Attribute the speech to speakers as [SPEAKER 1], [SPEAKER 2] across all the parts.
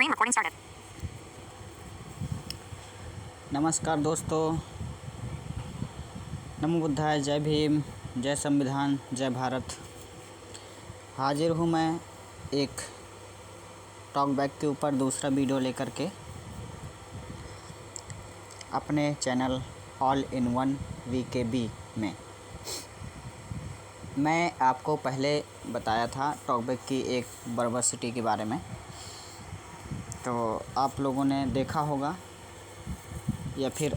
[SPEAKER 1] Screen recording started.
[SPEAKER 2] नमस्कार दोस्तों, नमो बुद्धाय, जय भीम, जय संविधान, जय भारत। हाजिर हूँ मैं एक टॉक बैक के ऊपर दूसरा वीडियो लेकर के अपने channel all in one VKB में। मैं आपको पहले बताया था टॉक बैक की एक बर्बर के बारे में, तो आप लोगों ने देखा होगा या फिर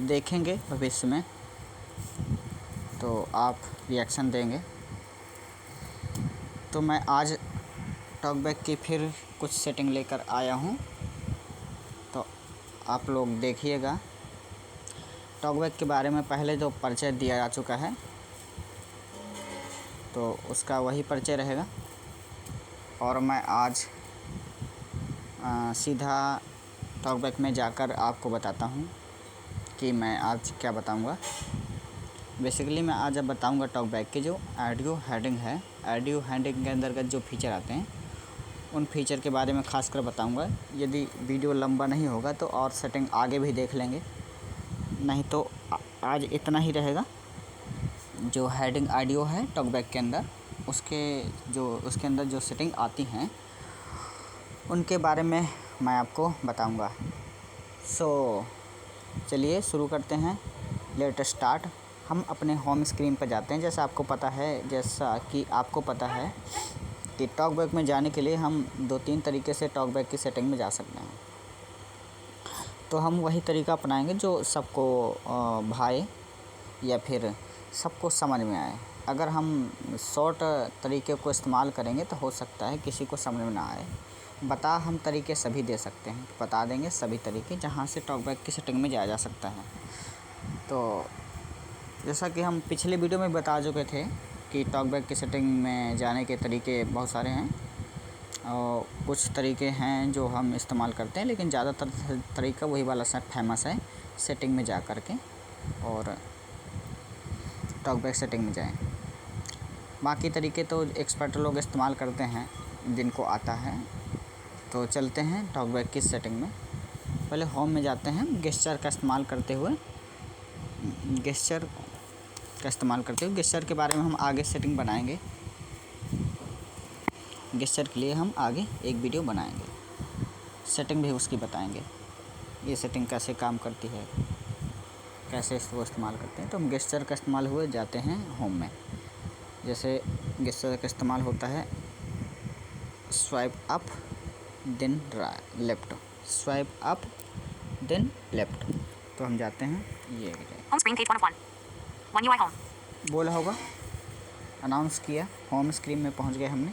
[SPEAKER 2] देखेंगे भविष्य में, तो आप रिएक्शन देंगे। तो मैं आज टॉकबैक की फिर कुछ सेटिंग लेकर आया हूँ, तो आप लोग देखिएगा। टॉकबैक के बारे में पहले जो परिचय दिया जा चुका है, तो उसका वही परिचय रहेगा। और मैं आज सीधा टॉकबैक में जाकर आपको बताता हूँ कि मैं आज क्या बताऊँगा। बेसिकली मैं आज अब बताऊँगा टॉकबैक के जो ऑडियो हेडिंग है, ऑडियो हेडिंग के अंतर्गत जो फीचर आते हैं, उन फीचर के बारे में खासकर बताऊँगा। यदि वीडियो लंबा नहीं होगा तो और सेटिंग आगे भी देख लेंगे, नहीं तो आज इतना ही रहेगा। जो हेडिंग ऑडियो है टॉकबैक के अंदर, उसके अंदर जो सेटिंग आती हैं, उनके बारे में मैं आपको बताऊंगा। चलिए शुरू करते हैं। Let start. हम अपने होम स्क्रीन पर जाते हैं। जैसा कि आपको पता है कि टॉकबैक में जाने के लिए हम 2-3 तरीके से टॉकबैक की सेटिंग में जा सकते हैं। तो हम वही तरीका अपनाएंगे जो सबको भाए या फिर सबको समझ में आए। अगर हम शॉर्ट तरीके को इस्तेमाल करेंगे तो हो सकता है किसी को समझ में ना आए। हम तरीके सभी दे सकते हैं, बता देंगे सभी तरीके जहां से टॉकबैक की सेटिंग में जाया जा सकता है। तो जैसा कि हम पिछले वीडियो में बता चुके थे कि टॉकबैक की सेटिंग में जाने के तरीके बहुत सारे हैं, और कुछ तरीके हैं जो हम इस्तेमाल करते हैं, लेकिन ज़्यादातर तरीका वही वाला फेमस है, सेटिंग में जा कर के और टॉकबैक सेटिंग में जाएं। बाकी तरीके तो एक्सपर्ट लोग इस्तेमाल करते हैं जिनको आता है। तो चलते हैं टॉकबैक की सेटिंग में। पहले होम में जाते हैं। गेस्चर का इस्तेमाल करते हुए गेस्चर के बारे में हम आगे सेटिंग बनाएंगे। गेस्चर के लिए हम आगे एक वीडियो बनाएंगे, सेटिंग भी उसकी बताएंगे, ये सेटिंग कैसे काम करती है, कैसे इसको इस्तेमाल करते हैं। तो हम गेस्चर का इस्तेमाल हुए जाते हैं होम में। जैसे गेस्चर का इस्तेमाल होता है swipe up then left, swipe up then left. तो हम जाते हैं ये
[SPEAKER 1] Home screen page 1 of 1. One UI home.
[SPEAKER 2] बोला होगा, अनाउंस किया, होम स्क्रीन में पहुंच गए हमने।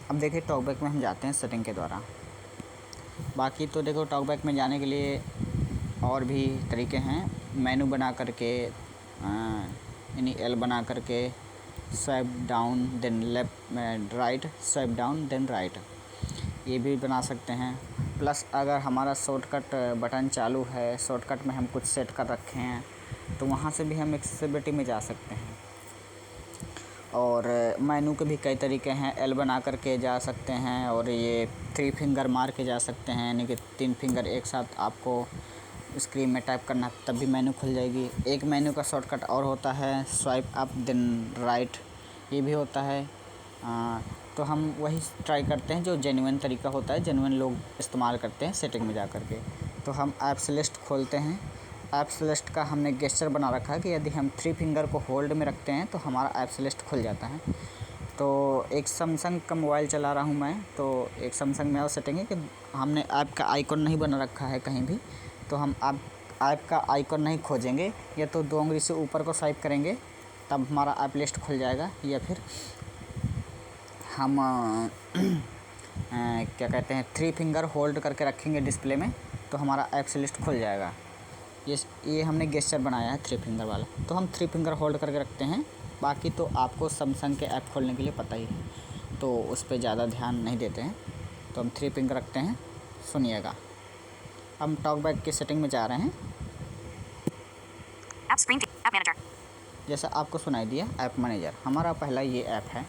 [SPEAKER 2] अब देखिए टॉकबैक में हम जाते हैं सेटिंग के द्वारा। बाकी तो देखो टॉकबैक में जाने के लिए और भी तरीके हैं। मेनू बना करके यानी L बना करके swipe down then left right, swipe down then right, ये भी बना सकते हैं। प्लस अगर हमारा शॉर्टकट बटन चालू है, शॉर्टकट में हम कुछ सेट कर रखे हैं, तो वहाँ से भी हम एक्सेसिबिलिटी में जा सकते हैं। और मेनू के भी कई तरीके हैं। L बना करके जा सकते हैं, और ये 3 फिंगर मार के जा सकते हैं, यानी कि 3 फिंगर एक साथ आपको स्क्रीन में टाइप करना, तब भी मेनू खुल जाएगी। एक मेनू का शॉर्टकट और होता है स्वाइप अप देन राइट, ये भी होता है। तो हम वही ट्राई करते हैं जो जेन्युइन तरीका होता है, जेन्युइन लोग इस्तेमाल करते हैं सेटिंग में जा कर के। तो हम ऐप्स लिस्ट खोलते हैं। ऐप्स लिस्ट का हमने गेस्चर बना रखा है कि यदि हम 3 फिंगर को होल्ड में रखते हैं तो हमारा ऐप्स लिस्ट खुल जाता है। तो एक सैमसंग का मोबाइल चला रहा हूँ मैं, तो एक सैमसंग में और सेटिंग है कि हमने ऐप का आइकॉन नहीं बना रखा है कहीं भी, तो हम ऐप का आइकॉन नहीं खोजेंगे, या तो 2 उंगली से ऊपर को स्वाइप करेंगे तब हमारा ऐप लिस्ट खुल जाएगा, या फिर हम क्या कहते हैं 3 फिंगर होल्ड करके रखेंगे डिस्प्ले में, तो हमारा ऐप्स लिस्ट खुल जाएगा। ये हमने गेस्चर बनाया है 3 फिंगर वाला, तो हम 3 फिंगर होल्ड करके रखते हैं। बाकी तो आपको सैमसंग के ऐप खोलने के लिए पता ही है, तो उस पर ज़्यादा ध्यान नहीं देते हैं। तो हम 3 फिंगर रखते हैं। सुनिएगा, हम टॉकबैक की सेटिंग में जा रहे हैं।
[SPEAKER 1] App screen. App manager.
[SPEAKER 2] जैसा आपको सुनाई दिया ऐप मैनेजर, हमारा पहला ये ऐप है।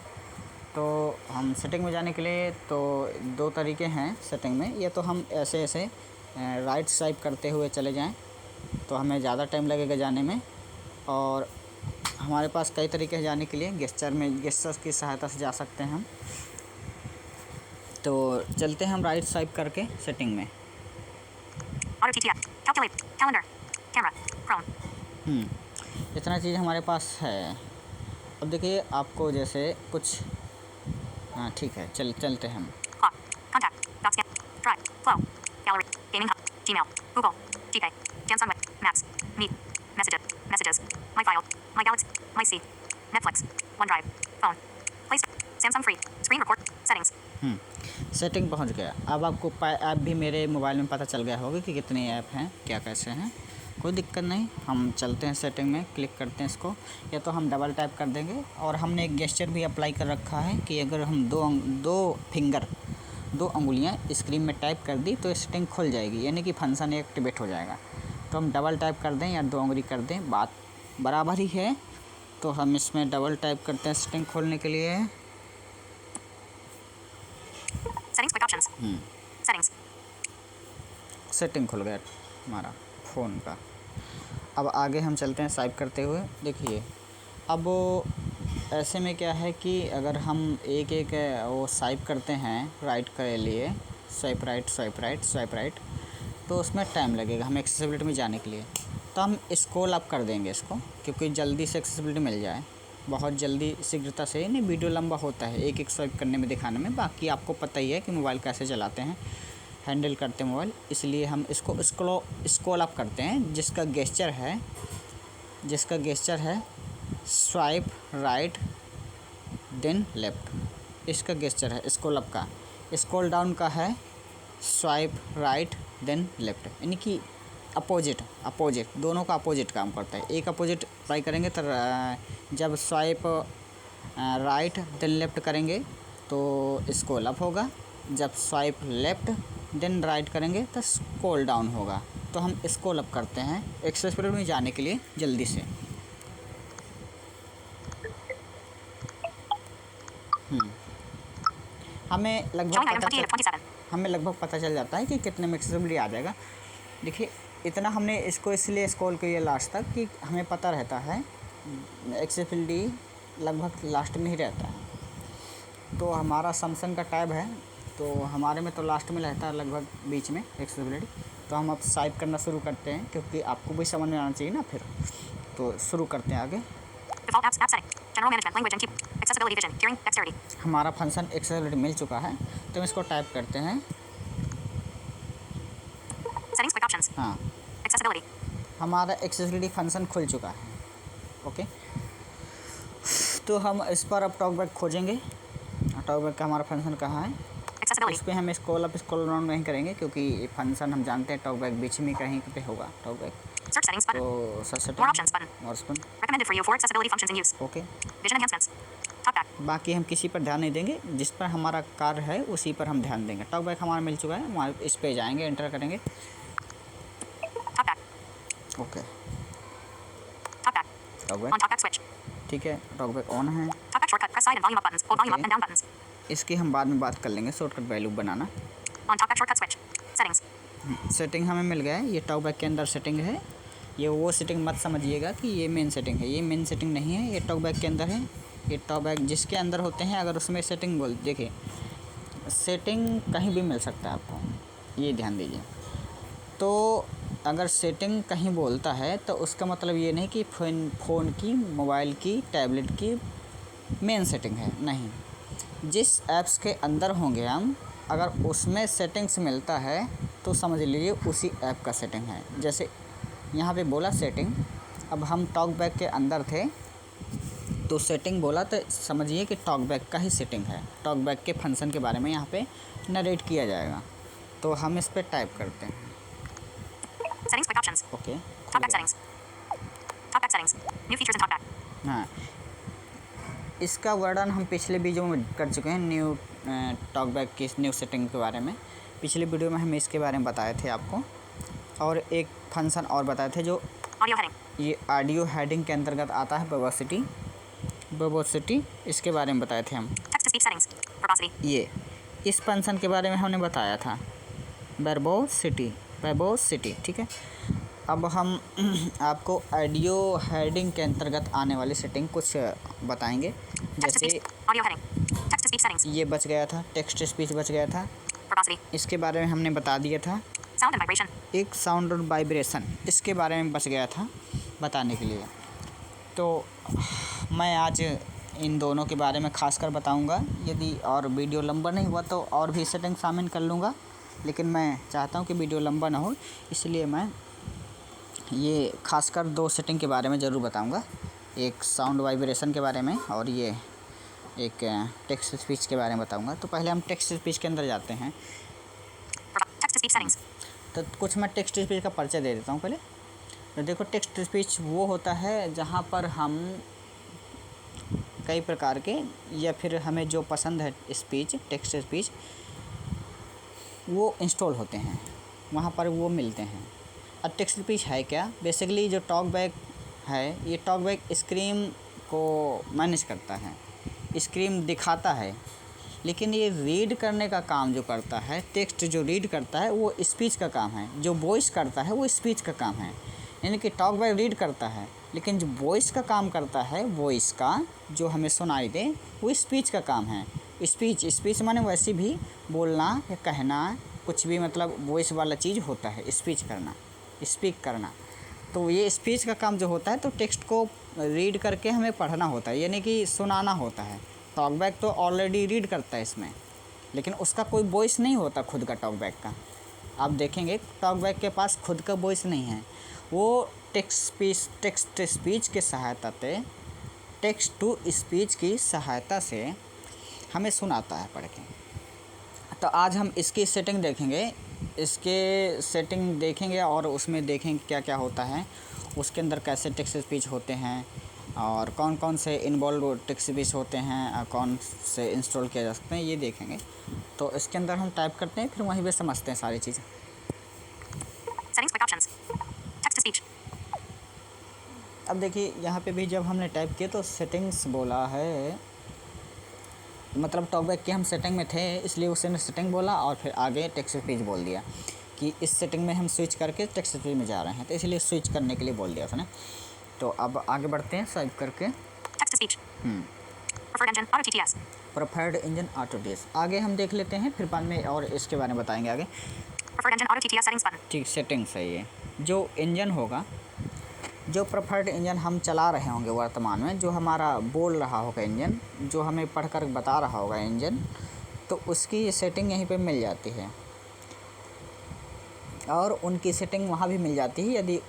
[SPEAKER 2] तो हम सेटिंग में जाने के लिए तो दो तरीके हैं सेटिंग में। या तो हम ऐसे ऐसे राइट स्वाइप करते हुए चले जाएं तो हमें ज़्यादा टाइम लगेगा जाने में, और हमारे पास कई तरीके हैं जाने के लिए। गेस्चर्स की सहायता से जा सकते हैं हम। तो चलते हैं हम राइट स्वाइप करके सेटिंग में।
[SPEAKER 1] Auto TTF. Calculate. Calendar. Camera. Chrome.
[SPEAKER 2] इतना चीज़ हमारे पास है। अब देखिए आपको जैसे कुछ, हाँ ठीक है, चलते हैं हम।
[SPEAKER 1] Clock. Contact. Dot scan. Drive. Flow. Gallery. Gaming Hub. Gmail. Google. GPay. Jansun Web. Maps. Meet. Messages. Messages. My file. My Galaxy. My C. Netflix. OneDrive. Phone. Play Store. Samsung Free. Screen record. Settings.
[SPEAKER 2] Setting पहुंच गया। अब आपको app भी मेरे mobile में पता चल गया होगा कि कितने ऐप हैं, क्या कैसे हैं। कोई दिक्कत नहीं, हम चलते हैं सेटिंग में, क्लिक करते हैं इसको। या तो हम डबल टैप कर देंगे, और हमने एक गेस्चर भी अप्लाई कर रखा है कि अगर हम दो अंगुलियां स्क्रीन में टाइप कर दी तो सेटिंग खुल जाएगी, यानी कि फंक्शन एक्टिवेट हो जाएगा। तो हम डबल टैप कर दें या दो उंगली कर दें, बात बराबर ही है। तो हम इसमें डबल टैप करते हैं सेटिंग खोलने के लिए।
[SPEAKER 1] Settings. Quick options. Settings.
[SPEAKER 2] Setting खुल गया हमारा फ़ोन का। अब आगे हम चलते हैं स्वाइप करते हुए। देखिए अब ऐसे में क्या है कि अगर हम एक एक वो स्वाइप करते हैं राइट के लिए, स्वाइप राइट, तो उसमें टाइम लगेगा हमें एक्सेसिबिलिटी में जाने के लिए। तो हम स्क्रॉल अप कर देंगे इसको, क्योंकि जल्दी से एक्सेसिबिलिटी मिल जाए, बहुत जल्दी शीघ्रता से। नहीं, वीडियो लंबा होता है एक एक स्वाइप करने में, दिखाने में। बाकी आपको पता ही है कि मोबाइल कैसे चलाते हैं, हैंडल करते हैं मोबाइल, इसलिए हम इसको स्क्रॉल अप करते हैं। जिसका गेस्चर है स्वाइप राइट देन लेफ़्ट, इसका गेस्चर है स्क्रॉल अप का। स्क्रॉल डाउन का है स्वाइप राइट देन लेफ़्ट, यानी कि अपोजिट, दोनों का अपोजिट काम करता है। एक अपोजिट ट्राई करेंगे तो जब स्वाइप राइट देन लेफ़्ट करेंगे तो स्क्रॉल अप होगा, जब स्वाइप लेफ़्ट देन राइट करेंगे तो स्क्रॉल डाउन होगा। तो हम स्क्रॉल अप करते हैं एक्सेसिबिलिटी में जाने के लिए जल्दी से। हमें लगभग पता चल जाता है कि कितने में एक्सेसिबिलिटी आ जाएगा। देखिए इतना हमने इसको इसलिए स्क्रॉल किया लास्ट तक कि हमें पता रहता है एक्सेसिबिलिटी लगभग लास्ट में ही रहता है। तो हमारा सैमसंग का टैब है, तो हमारे में तो लास्ट में रहता है लगभग बीच में एक्सेसिबिलिटी। तो हम अब स्वाइप करना शुरू करते हैं, क्योंकि आपको भी समझ में आना चाहिए ना फिर। तो शुरू करते हैं आगे।
[SPEAKER 1] Default apps. App setting. General management. Language and key. Accessibility. Vision. Hearing. Dexterity.
[SPEAKER 2] हमारा फंक्शन एक्सेसिबिलिटी मिल चुका है, तो हम इसको टाइप करते हैं।
[SPEAKER 1] Settings. Quick options.
[SPEAKER 2] हाँ,
[SPEAKER 1] Accessibility.
[SPEAKER 2] हमारा एक्सेसिबिलिटी फंक्शन खुल चुका है। ओके, तो हम इस पर अब टॉकबैक खोजेंगे। टॉकबैक का हमारा फंक्शन कहाँ है,
[SPEAKER 1] Accessibility.
[SPEAKER 2] इस पर हम स्क्रॉल अप स्क्रॉल डाउन नहीं करेंगे, क्योंकि ये फंक्शन हम जानते हैं टॉकबैक बीच में कहीं पे होगा टॉकबैक।
[SPEAKER 1] Search settings button.
[SPEAKER 2] तो सर्च
[SPEAKER 1] More options button.
[SPEAKER 2] और स्पन।
[SPEAKER 1] Recommended for you for accessibility functions in use.
[SPEAKER 2] Okay,
[SPEAKER 1] Vision enhancements. Talkback.
[SPEAKER 2] बाकी हम किसी पर ध्यान नहीं देंगे, जिस पर हमारा कार्य है उसी पर हम ध्यान देंगे। टॉकबैक हमारा मिल चुका है, हमारे इस पे जाएंगे, एंटर करेंगे।
[SPEAKER 1] Talkback.
[SPEAKER 2] Okay,
[SPEAKER 1] Talkback.
[SPEAKER 2] Talkback
[SPEAKER 1] On talkback switch.
[SPEAKER 2] ठीक है, टॉकबैक ऑन है।
[SPEAKER 1] Talkback shortcut. Press side and volume up buttons. Hold volume up
[SPEAKER 2] Okay.
[SPEAKER 1] and down buttons.
[SPEAKER 2] इसकी हम बाद में बात कर लेंगे, shortcut value banana.
[SPEAKER 1] On talkback shortcut switch. Settings.
[SPEAKER 2] Setting हमें मिल गया है, ये टॉकबैक के अंदर सेटिंग है। ये वो सेटिंग मत समझिएगा कि ये मेन सेटिंग है, ये मेन सेटिंग नहीं है, ये टॉकबैक के अंदर है। ये टॉकबैक जिसके अंदर होते हैं, अगर उसमें सेटिंग देखिए सेटिंग कहीं भी मिल सकता है आपको, ये ध्यान दीजिए। तो अगर सेटिंग कहीं बोलता है तो उसका मतलब ये नहीं कि फ़ोन की, मोबाइल की, टैबलेट की मेन सेटिंग है, नहीं। जिस ऐप्स के अंदर होंगे हम, अगर उसमें सेटिंग्स मिलता है तो समझ लीजिए उसी ऐप का सेटिंग है। जैसे यहाँ पे बोला सेटिंग, अब हम टॉकबैक के अंदर थे तो सेटिंग बोला, तो समझिए कि टॉकबैक का ही सेटिंग है। टॉकबैक के फंक्शन के बारे में यहाँ पे नरेट किया जाएगा। तो हम इस पर टाइप करते हैं।
[SPEAKER 1] Settings. Quick options.
[SPEAKER 2] Okay,
[SPEAKER 1] Talkback settings. Talkback settings. New features in Talkback.
[SPEAKER 2] हाँ, इसका वर्णन हम पिछले वीडियो में कर चुके हैं, न्यू टॉकबैक की न्यू सेटिंग के बारे में। पिछले वीडियो में हम इसके बारे में बताए थे आपको, और एक फंक्शन और बताए थे जो
[SPEAKER 1] Audio heading.
[SPEAKER 2] ये ऑडियो हेडिंग के अंतर्गत आता है, वेबोसिटी, इसके बारे में बताए थे हम।
[SPEAKER 1] Text to speech Settings. Verbosity.
[SPEAKER 2] ये इस फंक्शन के बारे में हमने बताया था, वर्बोसिटी, ठीक है। अब हम आपको ऑडियो हेडिंग के अंतर्गत आने वाली सेटिंग कुछ बताएंगे।
[SPEAKER 1] Text to
[SPEAKER 2] जैसे
[SPEAKER 1] speech. Audio heading. Text to speech settings.
[SPEAKER 2] ये बच गया था, टेक्स्ट स्पीच बच गया था,
[SPEAKER 1] Verbosity.
[SPEAKER 2] इसके बारे में हमने बता दिया था।
[SPEAKER 1] Sound and vibration.
[SPEAKER 2] एक साउंड और वाइब्रेशन, इसके बारे में बच गया था बताने के लिए। तो मैं आज इन दोनों के बारे में खासकर बताऊंगा। यदि और वीडियो लंबा नहीं हुआ तो और भी सेटिंग शामिल कर लूँगा, लेकिन मैं चाहता हूं कि वीडियो लंबा ना हो, इसलिए मैं ये खासकर 2 सेटिंग के बारे में ज़रूर बताऊंगा। एक साउंड वाइब्रेशन के बारे में और ये एक टेक्स्ट स्पीच के बारे में बताऊंगा। तो पहले हम टेक्स्ट स्पीच के अंदर जाते हैं।
[SPEAKER 1] Text to speech settings.
[SPEAKER 2] तो कुछ मैं टेक्स्ट स्पीच का परिचय दे देता हूँ पहले। तो देखो, टेक्स्ट स्पीच वो होता है जहाँ पर हम कई प्रकार के या फिर हमें जो पसंद है स्पीच, टेक्स्ट स्पीच, वो इंस्टॉल होते हैं, वहाँ पर वो मिलते हैं। अब टेक्स्ट स्पीच है क्या? बेसिकली जो टॉक बैक है, ये टॉक बैक स्क्रीन को मैनेज करता है, स्क्रीन दिखाता है, लेकिन ये रीड करने का काम जो करता है, टेक्स्ट जो रीड करता है वो स्पीच का काम है, जो वॉइस करता है वो स्पीच का काम है। यानी कि टॉक बैक रीड करता है, लेकिन जो वॉइस का काम करता है, वॉइस का जो हमें सुनाई दे, वो स्पीच का काम है। स्पीच माने वैसे भी बोलना या कहना, कुछ भी मतलब वॉइस वाला चीज़ होता है, स्पीच करना, स्पीक करना। तो ये स्पीच का काम जो होता है, तो टेक्स्ट को रीड करके हमें पढ़ना होता है, यानी कि सुनाना होता है। टॉकबैक तो ऑलरेडी रीड करता है इसमें, लेकिन उसका कोई वॉइस नहीं होता खुद का टॉकबैक का। आप देखेंगे टॉकबैक के पास खुद का वॉइस नहीं है, वो टेक्स्ट स्पीच के सहायता से, टेक्स्ट टू स्पीच की सहायता से हमें सुनाता है पढ़ के। तो आज हम इसकी सेटिंग देखेंगे और उसमें देखेंगे क्या क्या होता है, उसके अंदर कैसे टेक्स्ट स्पीच होते हैं और कौन कौन से इन्वॉल्व टेक्स्ट स्पीच होते हैं, कौन से इंस्टॉल किया जा सकते हैं, ये देखेंगे। तो इसके अंदर हम टाइप करते हैं, फिर वहीं पे समझते हैं सारी चीज़ें।
[SPEAKER 1] Settings quick options. Text to speech.
[SPEAKER 2] अब देखिए, यहाँ पे भी जब हमने टाइप किया तो सेटिंग्स बोला है, मतलब टॉकबैक की हम सेटिंग में थे, इसलिए उसने सेटिंग बोला और फिर आगे टेक्स्ट स्पीच बोल दिया कि इस सेटिंग में हम स्विच करके टेक्स्ट स्पीच में जा रहे हैं, तो इसलिए स्विच करने के लिए बोल दिया उसने। तो अब आगे बढ़ते हैं स्वाइप करके।
[SPEAKER 1] Text to speech. Preferred engine auto TTS.
[SPEAKER 2] Preferred engine auto TS आगे हम देख लेते हैं, फिर बाद में और इसके बारे में बताएंगे आगे।
[SPEAKER 1] Preferred engine auto TTS settings button.
[SPEAKER 2] ठीक, सेटिंग्स है ये। जो इंजन होगा, जो प्रेफर्ड इंजन हम चला रहे होंगे वर्तमान में, जो हमारा बोल रहा होगा इंजन, जो हमें पढ़कर बता रहा होगा इंजन, तो उसकी ये सेटिंग यहीं पे मिल जाती है और उनकी सेटिंग वहाँ भी मिल जाती है। यदि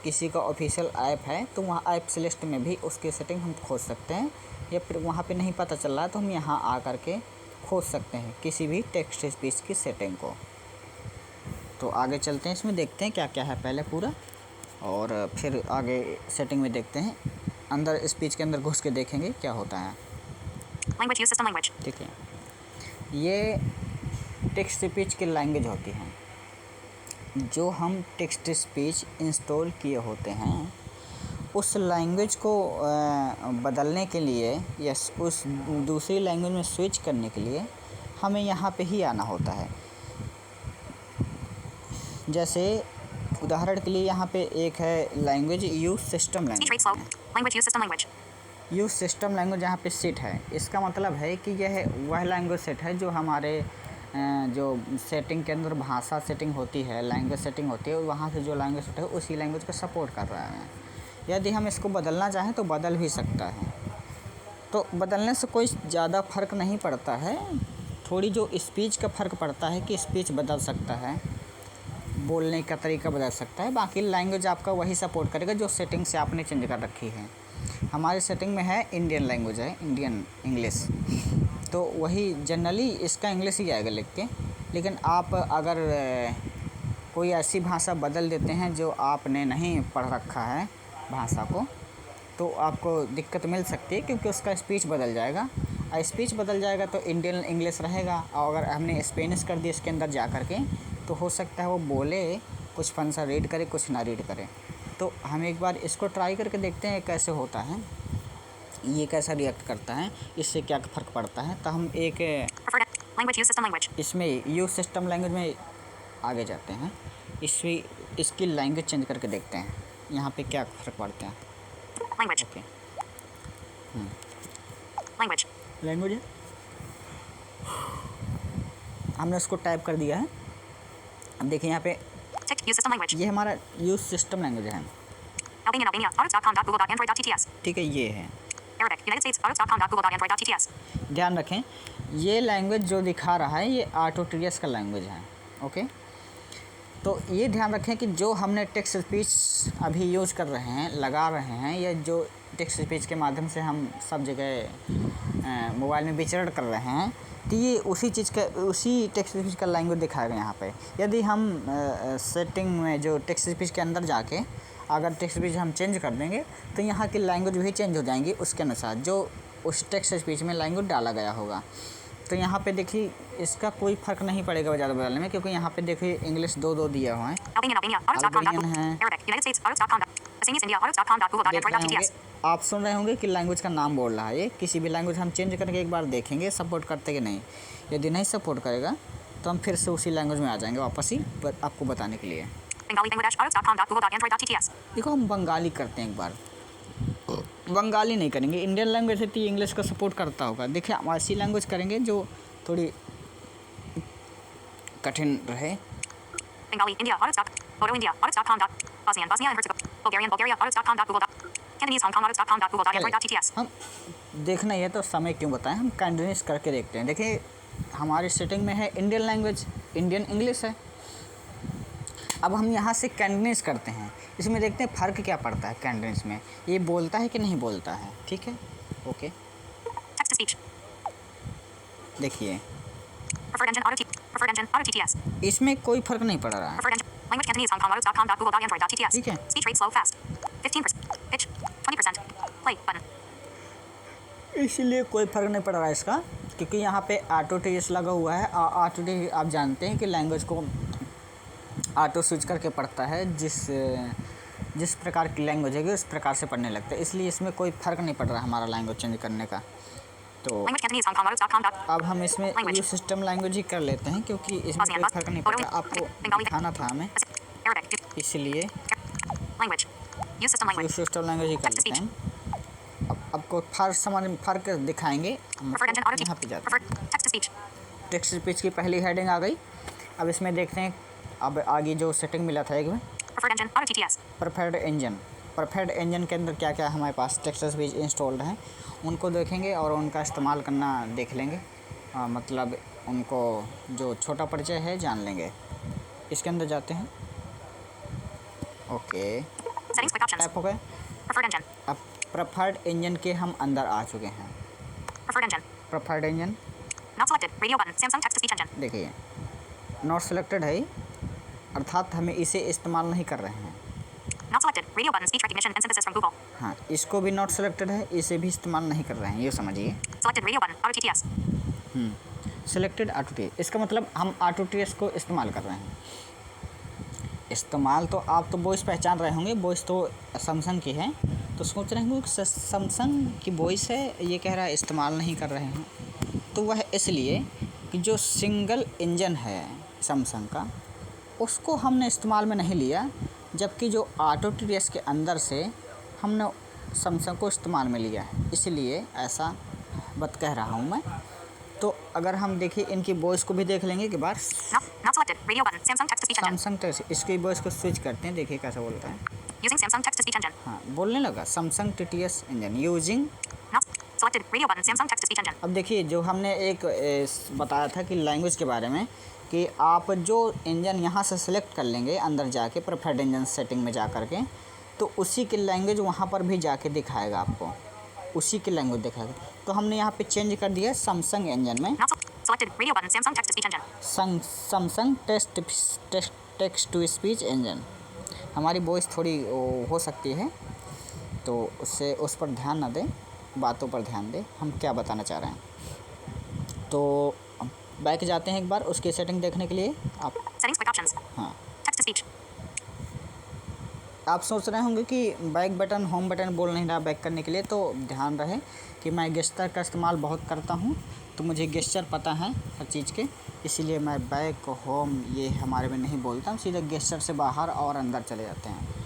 [SPEAKER 2] किसी का ऑफिशियल ऐप है तो वहाँ ऐप्स लिस्ट में भी उसकी सेटिंग हम खोज सकते हैं, या फिर वहाँ पे नहीं पता चल रहा है तो हम यहाँ आ कर के खोज सकते हैं किसी भी टेक्स्ट स्पीच की सेटिंग को। तो आगे चलते हैं, इसमें देखते हैं क्या क्या है पहले पूरा, और फिर आगे सेटिंग में देखते हैं, अंदर स्पीच के अंदर घुस के देखेंगे क्या होता है।
[SPEAKER 1] Language use system language.
[SPEAKER 2] ठीक है, ये टेक्स्ट स्पीच की लैंग्वेज होती है। जो हम टेक्स्ट स्पीच इंस्टॉल किए होते हैं, उस लैंग्वेज को बदलने के लिए या उस दूसरी लैंग्वेज में स्विच करने के लिए हमें यहाँ पे ही आना होता है। जैसे उदाहरण के लिए यहाँ पे एक है language use system
[SPEAKER 1] Speech rate slow. Language use system language.
[SPEAKER 2] Use system language यहाँ पे सेट है। इसका मतलब है कि यह वह लैंग्वेज सेट है जो हमारे जो सेटिंग के अंदर भाषा सेटिंग होती है, लैंग्वेज सेटिंग होती है, वहाँ से जो लैंग्वेज सेट है उसी लैंग्वेज को सपोर्ट कर रहा है। यदि हम इसको बदलना चाहें तो बदल भी सकता है। तो बदलने से कोई ज़्यादा फ़र्क नहीं पड़ता है, थोड़ी जो स्पीच का फ़र्क पड़ता है कि स्पीच बदल सकता है, बोलने का तरीका बदल सकता है, बाकी लैंग्वेज आपका वही सपोर्ट करेगा जो सेटिंग से आपने चेंज कर रखी है। हमारी सेटिंग में है इंडियन लैंग्वेज है, इंडियन इंग्लिश, तो वही जनरली इसका इंग्लिश ही आएगा लिख के। लेकिन आप अगर कोई ऐसी भाषा बदल देते हैं जो आपने नहीं पढ़ रखा है भाषा को, तो आपको दिक्कत मिल सकती है, क्योंकि उसका स्पीच बदल जाएगा। स्पीच बदल जाएगा तो इंडियन इंग्लिश रहेगा, और अगर हमने स्पेनिश कर दिया इसके अंदर जा कर के, तो हो सकता है वो बोले कुछ फंसा रीड करे, कुछ ना रीड करे। तो हम एक बार इसको ट्राई करके देखते हैं कैसे होता है। ये कैसा रिएक्ट करता है, इससे क्या फ़र्क पड़ता है। तो हम एक
[SPEAKER 1] Preferred language. Use system language.
[SPEAKER 2] इसमें यूज सिस्टम लैंग्वेज में आगे जाते हैं। इसकी लैंग्वेज चेंज करके देखते हैं यहाँ पे क्या फ़र्क पड़ता है।
[SPEAKER 1] Language.
[SPEAKER 2] Okay,
[SPEAKER 1] Language.
[SPEAKER 2] लैंग्वेज है, हमने उसको टाइप कर दिया है। अब देखिए यहाँ पे
[SPEAKER 1] Tick. Use system language.
[SPEAKER 2] ये हमारा यूज सिस्टम लैंग्वेज है,
[SPEAKER 1] Albanian. Albania. Autos.com.google.android.tts.
[SPEAKER 2] ठीक है। ये है,
[SPEAKER 1] Arabic. United States. Autos.com.google.android.tts.
[SPEAKER 2] ध्यान रखें ये लैंग्वेज जो दिखा रहा है ये आटोटीएस का लैंग्वेज है। ओके, तो ये ध्यान रखें कि जो हमने टेक्स्ट स्पीच अभी यूज़ कर रहे हैं, लगा रहे हैं, या जो टेक्स्ट स्पीच के माध्यम से हम सब जगह मोबाइल में विचरण कर रहे हैं, तो ये उसी चीज़ का, उसी टेक्स्ट स्पीच का लैंग्वेज दिखाएगा यहाँ पे। यदि हम सेटिंग में जो टेक्स्ट स्पीच के अंदर जाके अगर टेक्स्ट स्पीच हम चेंज कर देंगे तो यहाँ की लैंग्वेज भी चेंज हो जाएंगी उसके अनुसार जो उस टेक्स्ट स्पीच में लैंग्वेज डाला गया होगा। तो यहाँ पे देखिए इसका कोई फ़र्क नहीं पड़ेगा ज़्यादा बदलने में, क्योंकि यहाँ पे देखिए इंग्लिश दो दिया हुआ है।
[SPEAKER 1] Albanian. Albania. Autos.com.
[SPEAKER 2] है।
[SPEAKER 1] Arabic. United States. Autos.com. Assamese. India. Autos.com.google.android.tts.
[SPEAKER 2] आप सुन रहे होंगे कि लैंग्वेज का नाम बोल रहा है। ये किसी भी लैंग्वेज हम चेंज करके एक बार देखेंगे सपोर्ट करते कि नहीं। यदि नहीं सपोर्ट करेगा तो हम फिर से उसी लैंग्वेज में आ जाएंगे वापस ही आपको बताने के लिए।
[SPEAKER 1] Bengali. Bangladesh. Autos.com.google.android.tts.
[SPEAKER 2] देखो हम बंगाली करते हैं एक बार, बंगाली नहीं करेंगे, इंडियन लैंग्वेज है तो इंग्लिश का सपोर्ट करता होगा। देखिए हम ऐसी लैंग्वेज करेंगे जो थोड़ी कठिन रहे।
[SPEAKER 1] Bengali. India. Photo India. Autos.com. Bosnian. Bosnia and Herzegovina. Bulgarian. Bulgaria. Autos.com.google. Cantonese. Hong Kong. Autos.com.google.android.tts.
[SPEAKER 2] हम देखना ही है तो समय क्यों बताएं, हम कैंटोनीज करके देखते हैं। देखिए हमारी सेटिंग में है इंडियन लैंग्वेज, इंडियन इंग्लिश है। अब हम यहाँ से कैंटोनीज करते हैं, इसमें देखते हैं फ़र्क क्या पड़ता है। कैंटोनीज में ये बोलता है कि नहीं बोलता है, ठीक है। Okay,
[SPEAKER 1] Text to speech.
[SPEAKER 2] देखिए
[SPEAKER 1] Preferred engine. Preferred engine. Auto TTS.
[SPEAKER 2] इसमें कोई फ़र्क नहीं पड़ रहा है,
[SPEAKER 1] Preferred engine. Language Cantonese. Hong Kong. Autos.com.google.android.tts.
[SPEAKER 2] ठीक है।
[SPEAKER 1] Speech rate slow fast. 15%. Pitch. 20%. Play button.
[SPEAKER 2] इसलिए कोई फ़र्क नहीं पड़ रहा है इसका, क्योंकि यहाँ पे ऑटो टीएस लगा हुआ है। ऑटो टी आप जानते हैं कि लैंग्वेज को ऑटो स्विच करके पढ़ता है, जिस प्रकार की लैंग्वेज है उस प्रकार से पढ़ने लगता है। इसलिए इसमें कोई फ़र्क नहीं पड़ रहा हमारा लैंग्वेज चेंज करने का। तो
[SPEAKER 1] Language Cantonese. Hong Kong. Autos.com.
[SPEAKER 2] अब हम इसमें
[SPEAKER 1] Language.
[SPEAKER 2] यूज सिस्टम लैंग्वेज ही कर लेते हैं, क्योंकि इसमें
[SPEAKER 1] Bosnian.
[SPEAKER 2] कोई फ़र्क नहीं पड़ रहा। आपको दिखाना था हमें,
[SPEAKER 1] Arabic.
[SPEAKER 2] इसलिए
[SPEAKER 1] Language. Use system language.
[SPEAKER 2] Use system language ही कर
[SPEAKER 1] Text to
[SPEAKER 2] लेते
[SPEAKER 1] speech.
[SPEAKER 2] हैं। अब आपको फ़र्क दिखाएंगे। हम
[SPEAKER 1] Preferred engine. Auto
[SPEAKER 2] यहाँ पे
[SPEAKER 1] TTS.
[SPEAKER 2] जाते हैं।
[SPEAKER 1] Preferred text to speech.
[SPEAKER 2] Text speech की पहली हेडिंग आ गई। अब इसमें देखते हैं, अब आगे जो सेटिंग मिला था एक में
[SPEAKER 1] Preferred engine. Auto TTS.
[SPEAKER 2] Perfect engine. Perfect engine के अंदर क्या क्या हमारे पास टेक्स्ट स्पीच इंस्टॉल्ड हैं उनको देखेंगे और उनका इस्तेमाल करना देख लेंगे। मतलब उनको जो छोटा परिचय है जान लेंगे। इसके अंदर जाते हैं। Okay,
[SPEAKER 1] Settings. Quick options.
[SPEAKER 2] Type हो गए।
[SPEAKER 1] Preferred engine.
[SPEAKER 2] अब प्रेफर्ड इंजन के हम अंदर आ चुके हैं।
[SPEAKER 1] Preferred engine.
[SPEAKER 2] Preferred engine
[SPEAKER 1] Not selected. Radio button. Samsung text to speech engine.
[SPEAKER 2] देखिए नॉट सेलेक्टेड है, अर्थात हमें इसे इस्तेमाल नहीं कर रहे हैं।
[SPEAKER 1] Not selected. Radio button. Speech recognition and synthesis from Google.
[SPEAKER 2] हाँ, इसको भी नॉट सेलेक्टेड है, इसे भी इस्तेमाल नहीं कर रहे हैं, ये समझिए।
[SPEAKER 1] Selected. Radio button. Auto TTS.
[SPEAKER 2] Selected auto T, इसका मतलब हम ऑटो टीएस को इस्तेमाल कर रहे हैं। इस्तेमाल तो आप तो वॉइस पहचान रहे होंगे, वॉइस तो सैमसंग की है, तो सोच रहे होंगे कि सैमसंग की वॉइस है, ये कह रहा है इस्तेमाल नहीं कर रहे हैं। तो वह इसलिए कि जो सिंगल इंजन है सैमसंग का उसको हमने इस्तेमाल में नहीं लिया, जबकि जो ऑटो टीएस के अंदर से हमने सैमसंग को इस्तेमाल में लिया है, इसलिए ऐसा बात कह रहा हूँ मैं। तो अगर हम देखिए इनकी वॉइस को भी देख लेंगे एक बार।
[SPEAKER 1] Not selected. Radio button. Samsung text to speech engine.
[SPEAKER 2] Samsung text, इसकी वॉइस को स्विच करते हैं, देखिए कैसा बोलता है।
[SPEAKER 1] Using Samsung text to speech engine.
[SPEAKER 2] हाँ, बोलने लगा Samsung TTS engine using.
[SPEAKER 1] Not selected. Radio button. Samsung text to speech engine.
[SPEAKER 2] अब देखिए जो हमने एक बताया था कि लैंग्वेज के बारे में, कि आप जो इंजन यहाँ से सिलेक्ट कर लेंगे अंदर जाके प्रेफर्ड इंजन सेटिंग में जा कर के, तो उसी की लैंग्वेज वहाँ पर भी जाके दिखाएगा, आपको उसी की लैंग्वेज दिखाएगा। तो हमने यहाँ पे चेंज कर दिया सैमसंग इंजन में
[SPEAKER 1] Not selected. Radio button. Samsung text to speech engine.
[SPEAKER 2] Samsung text to speech engine. हमारी वॉइस थोड़ी हो सकती है, तो उससे उस पर ध्यान ना दें, बातों पर ध्यान दें, हम क्या बताना चाह रहे हैं। तो बैक जाते हैं एक बार उसकी सेटिंग देखने के लिए। आप
[SPEAKER 1] Settings. Quick options.
[SPEAKER 2] हाँ,
[SPEAKER 1] Text to speech.
[SPEAKER 2] आप सोच रहे होंगे कि बैक बटन होम बटन बोल नहीं रहा बैक करने के लिए, तो ध्यान रहे कि मैं गेस्चर का इस्तेमाल बहुत करता हूँ, तो मुझे गेस्चर पता है हर चीज़ के, इसीलिए मैं बैक होम ये हमारे में नहीं बोलता हूँ, सीधे गेस्चर से बाहर और अंदर चले जाते हैं।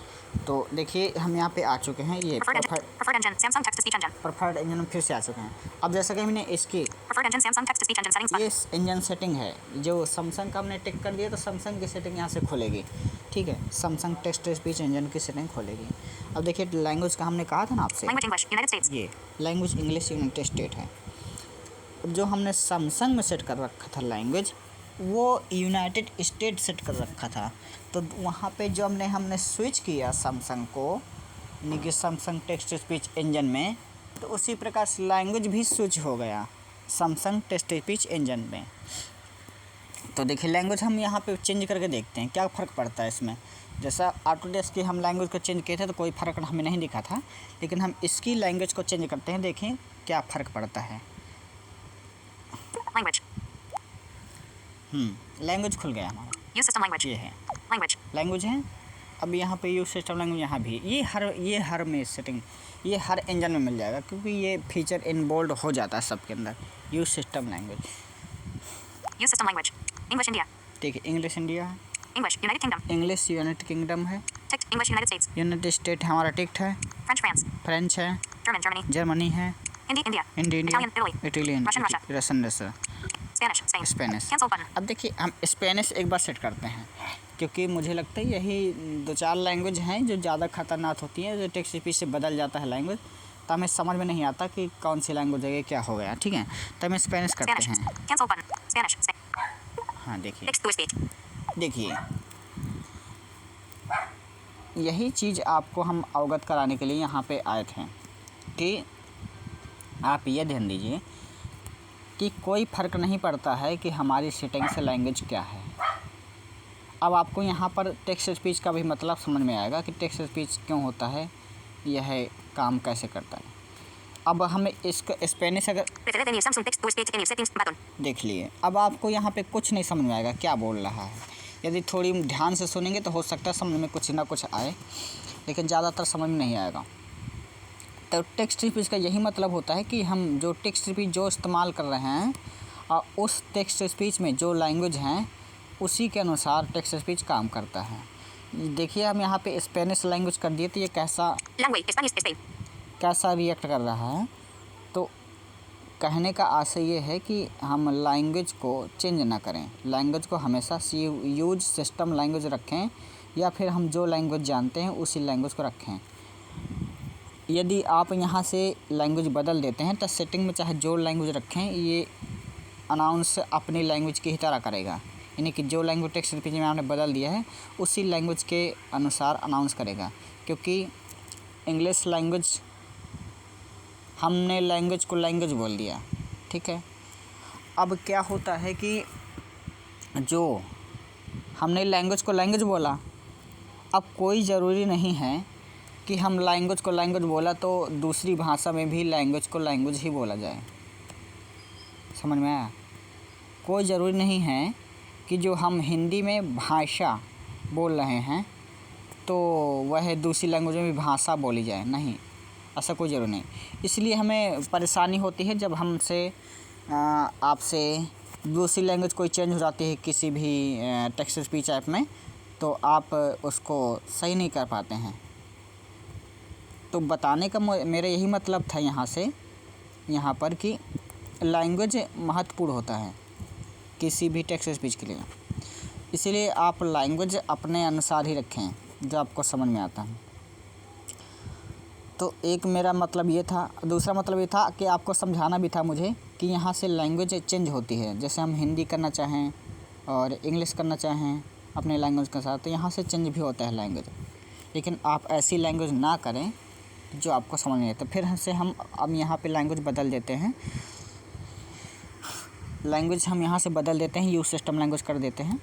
[SPEAKER 2] तो देखिए हम यहाँ पे आ चुके हैं, ये
[SPEAKER 1] Preferred engine. Samsung text to speech engine.
[SPEAKER 2] Preferred engine में फिर से आ चुके हैं। अब जैसा कि हमने इसकी
[SPEAKER 1] Preferred engine. Samsung text to speech engine settings button.
[SPEAKER 2] ये इंजन सेटिंग है, जो सैमसंग का हमने टिक कर दिया तो सैमसंग की सेटिंग यहाँ से खुलेगी, ठीक है, Samsung text to speech engine की सेटिंग खुलेगी। अब देखिए लैंग्वेज का हमने कहा था ना आपसे,
[SPEAKER 1] Language English. United States.
[SPEAKER 2] ये लैंग्वेज इंग्लिश यूनाइटेड स्टेट है। अब जो हमने सैमसंग में सेट कर रखा था लैंग्वेज, वो यूनाइटेड स्टेट सेट कर रखा था, तो वहाँ पे जो हमने स्विच किया सैमसंग को, यानी कि Samsung text to speech engine में, तो उसी प्रकार से लैंग्वेज भी स्विच हो गया Samsung text to speech engine में। तो देखिए लैंग्वेज हम यहाँ पे चेंज करके देखते हैं क्या फ़र्क पड़ता है इसमें। जैसा ऑटोडेस्क की हम लैंग्वेज को चेंज किए थे तो कोई फ़र्क हमें नहीं दिखा था, लेकिन हम इसकी लैंग्वेज को चेंज करते हैं, देखें क्या फ़र्क पड़ता है।
[SPEAKER 1] Language.
[SPEAKER 2] लैंग्वेज खुल गया हमारा,
[SPEAKER 1] Use system language.
[SPEAKER 2] ये है
[SPEAKER 1] Language.
[SPEAKER 2] लैंग्वेज है। अब यहाँ पे यूज सिस्टम लैंग्वेज यहाँ भी, ये हर में सेटिंग, ये हर इंजन में मिल जाएगा, क्योंकि ये फीचर इनबोल्ड हो जाता है सबके अंदर, use system language.
[SPEAKER 1] Use system language. English India.
[SPEAKER 2] ठीक है, इंग्लिश इंडिया है,
[SPEAKER 1] English United Kingdom.
[SPEAKER 2] English United kingdom है,
[SPEAKER 1] Ticked English United States.
[SPEAKER 2] United state हमारा टिक्ट है,
[SPEAKER 1] French France.
[SPEAKER 2] फ्रेंच है,
[SPEAKER 1] German Germany.
[SPEAKER 2] जर्मनी है,
[SPEAKER 1] Hindi India.
[SPEAKER 2] India,
[SPEAKER 1] Italian Italy.
[SPEAKER 2] Italian,
[SPEAKER 1] Russian, Russia.
[SPEAKER 2] Russian Russia,
[SPEAKER 1] Spanish Spain.
[SPEAKER 2] Spanish.
[SPEAKER 1] Cancel button.
[SPEAKER 2] अब देखिए हम Spanish एक बार set करते हैं, क्योंकि मुझे लगता है यही 2-4 लैंग्वेज हैं जो ज़्यादा खतरनाक होती हैं, जो टेक्स्ट स्पीच से बदल जाता है लैंग्वेज, तो हमें समझ में नहीं आता कि कौन सी लैंग्वेज है, क्या हो गया, ठीक है। तो हमें स्पेनिश करते
[SPEAKER 1] Spanish.
[SPEAKER 2] हैं।
[SPEAKER 1] Cancel button. Spanish Spain.
[SPEAKER 2] हाँ देखिए,
[SPEAKER 1] Text to speech.
[SPEAKER 2] देखिए यही चीज़ आपको हम अवगत कराने के लिए यहाँ पे आए थे कि आप ये ध्यान दीजिए कि कोई फ़र्क नहीं पड़ता है कि हमारी सेटिंग से लैंग्वेज क्या है। अब आपको यहाँ पर टेक्स्ट स्पीच का भी मतलब समझ में आएगा कि टेक्स्ट स्पीच क्यों होता है, यह काम कैसे करता है। अब हमें इसका स्पेनिश अगर
[SPEAKER 1] Preferred menu. Samsung text to speech menu settings button.
[SPEAKER 2] देख लिए, अब आपको यहाँ पे कुछ नहीं समझ में आएगा क्या बोल रहा है। यदि थोड़ी ध्यान से सुनेंगे तो हो सकता है समझ में कुछ ना कुछ आए, लेकिन ज़्यादातर समझ में नहीं आएगा। तो टेक्स्ट स्पीच का यही मतलब होता है कि हम जो टेक्स्ट स्पीच जो इस्तेमाल कर रहे हैं और उस टेक्स्ट स्पीच में जो लैंग्वेज हैं उसी के अनुसार टेक्स्ट स्पीच काम करता है। देखिए हम यहाँ पे स्पेनिश लैंग्वेज कर दिए तो ये
[SPEAKER 1] Language Spanish Spain.
[SPEAKER 2] कैसा रिएक्ट कर रहा है। तो कहने का आशय ये है कि हम लैंग्वेज को चेंज ना करें, लैंग्वेज को हमेशा यूज सिस्टम लैंग्वेज रखें, या फिर हम जो लैंग्वेज जानते हैं उसी लैंग्वेज को रखें। यदि आप यहाँ से लैंग्वेज बदल देते हैं तो सेटिंग में चाहे जो लैंग्वेज रखें, ये अनाउंस अपनी लैंग्वेज की ही तरह करेगा, यानी कि जो लैंग्वेज टेक्स्ट स्पीच में आपने बदल दिया है उसी लैंग्वेज के अनुसार अनाउंस करेगा। क्योंकि इंग्लिश लैंग्वेज, हमने लैंग्वेज को लैंग्वेज बोल दिया, ठीक है। अब क्या होता है कि जो हमने लैंग्वेज को लैंग्वेज बोला, अब कोई ज़रूरी नहीं है कि हम लैंग्वेज को लैंग्वेज बोला तो दूसरी भाषा में भी लैंग्वेज को लैंग्वेज ही बोला जाए। समझ में आया? कोई ज़रूरी नहीं है कि जो हम हिंदी में भाषा बोल रहे हैं तो वह दूसरी लैंग्वेज में भी भाषा बोली जाए, नहीं, ऐसा कोई ज़रूरी नहीं। इसलिए हमें परेशानी होती है जब हमसे आपसे दूसरी लैंग्वेज कोई चेंज हो जाती है किसी भी टेक्स्ट स्पीच ऐप में, तो आप उसको सही नहीं कर पाते हैं। तो बताने का मेरा यही मतलब था यहाँ पर कि लैंग्वेज महत्वपूर्ण होता है किसी भी टेक्स्ट स्पीच के लिए। इसीलिए आप लैंग्वेज अपने अनुसार ही रखें जो आपको समझ में आता है। तो एक मेरा मतलब ये था। दूसरा मतलब ये था कि आपको समझाना भी था मुझे कि यहाँ से लैंग्वेज चेंज होती है। जैसे हम हिंदी करना चाहें और इंग्लिश करना चाहें अपने लैंग्वेज के साथ, तो यहाँ से चेंज भी होता है लैंग्वेज। लेकिन आप ऐसी लैंग्वेज ना करें जो आपको समझ नहीं आता। फिर हमसे हम अब यहाँ पे लैंग्वेज बदल देते हैं। लैंग्वेज हम यहाँ से बदल देते हैं, यूज सिस्टम लैंग्वेज कर देते हैं,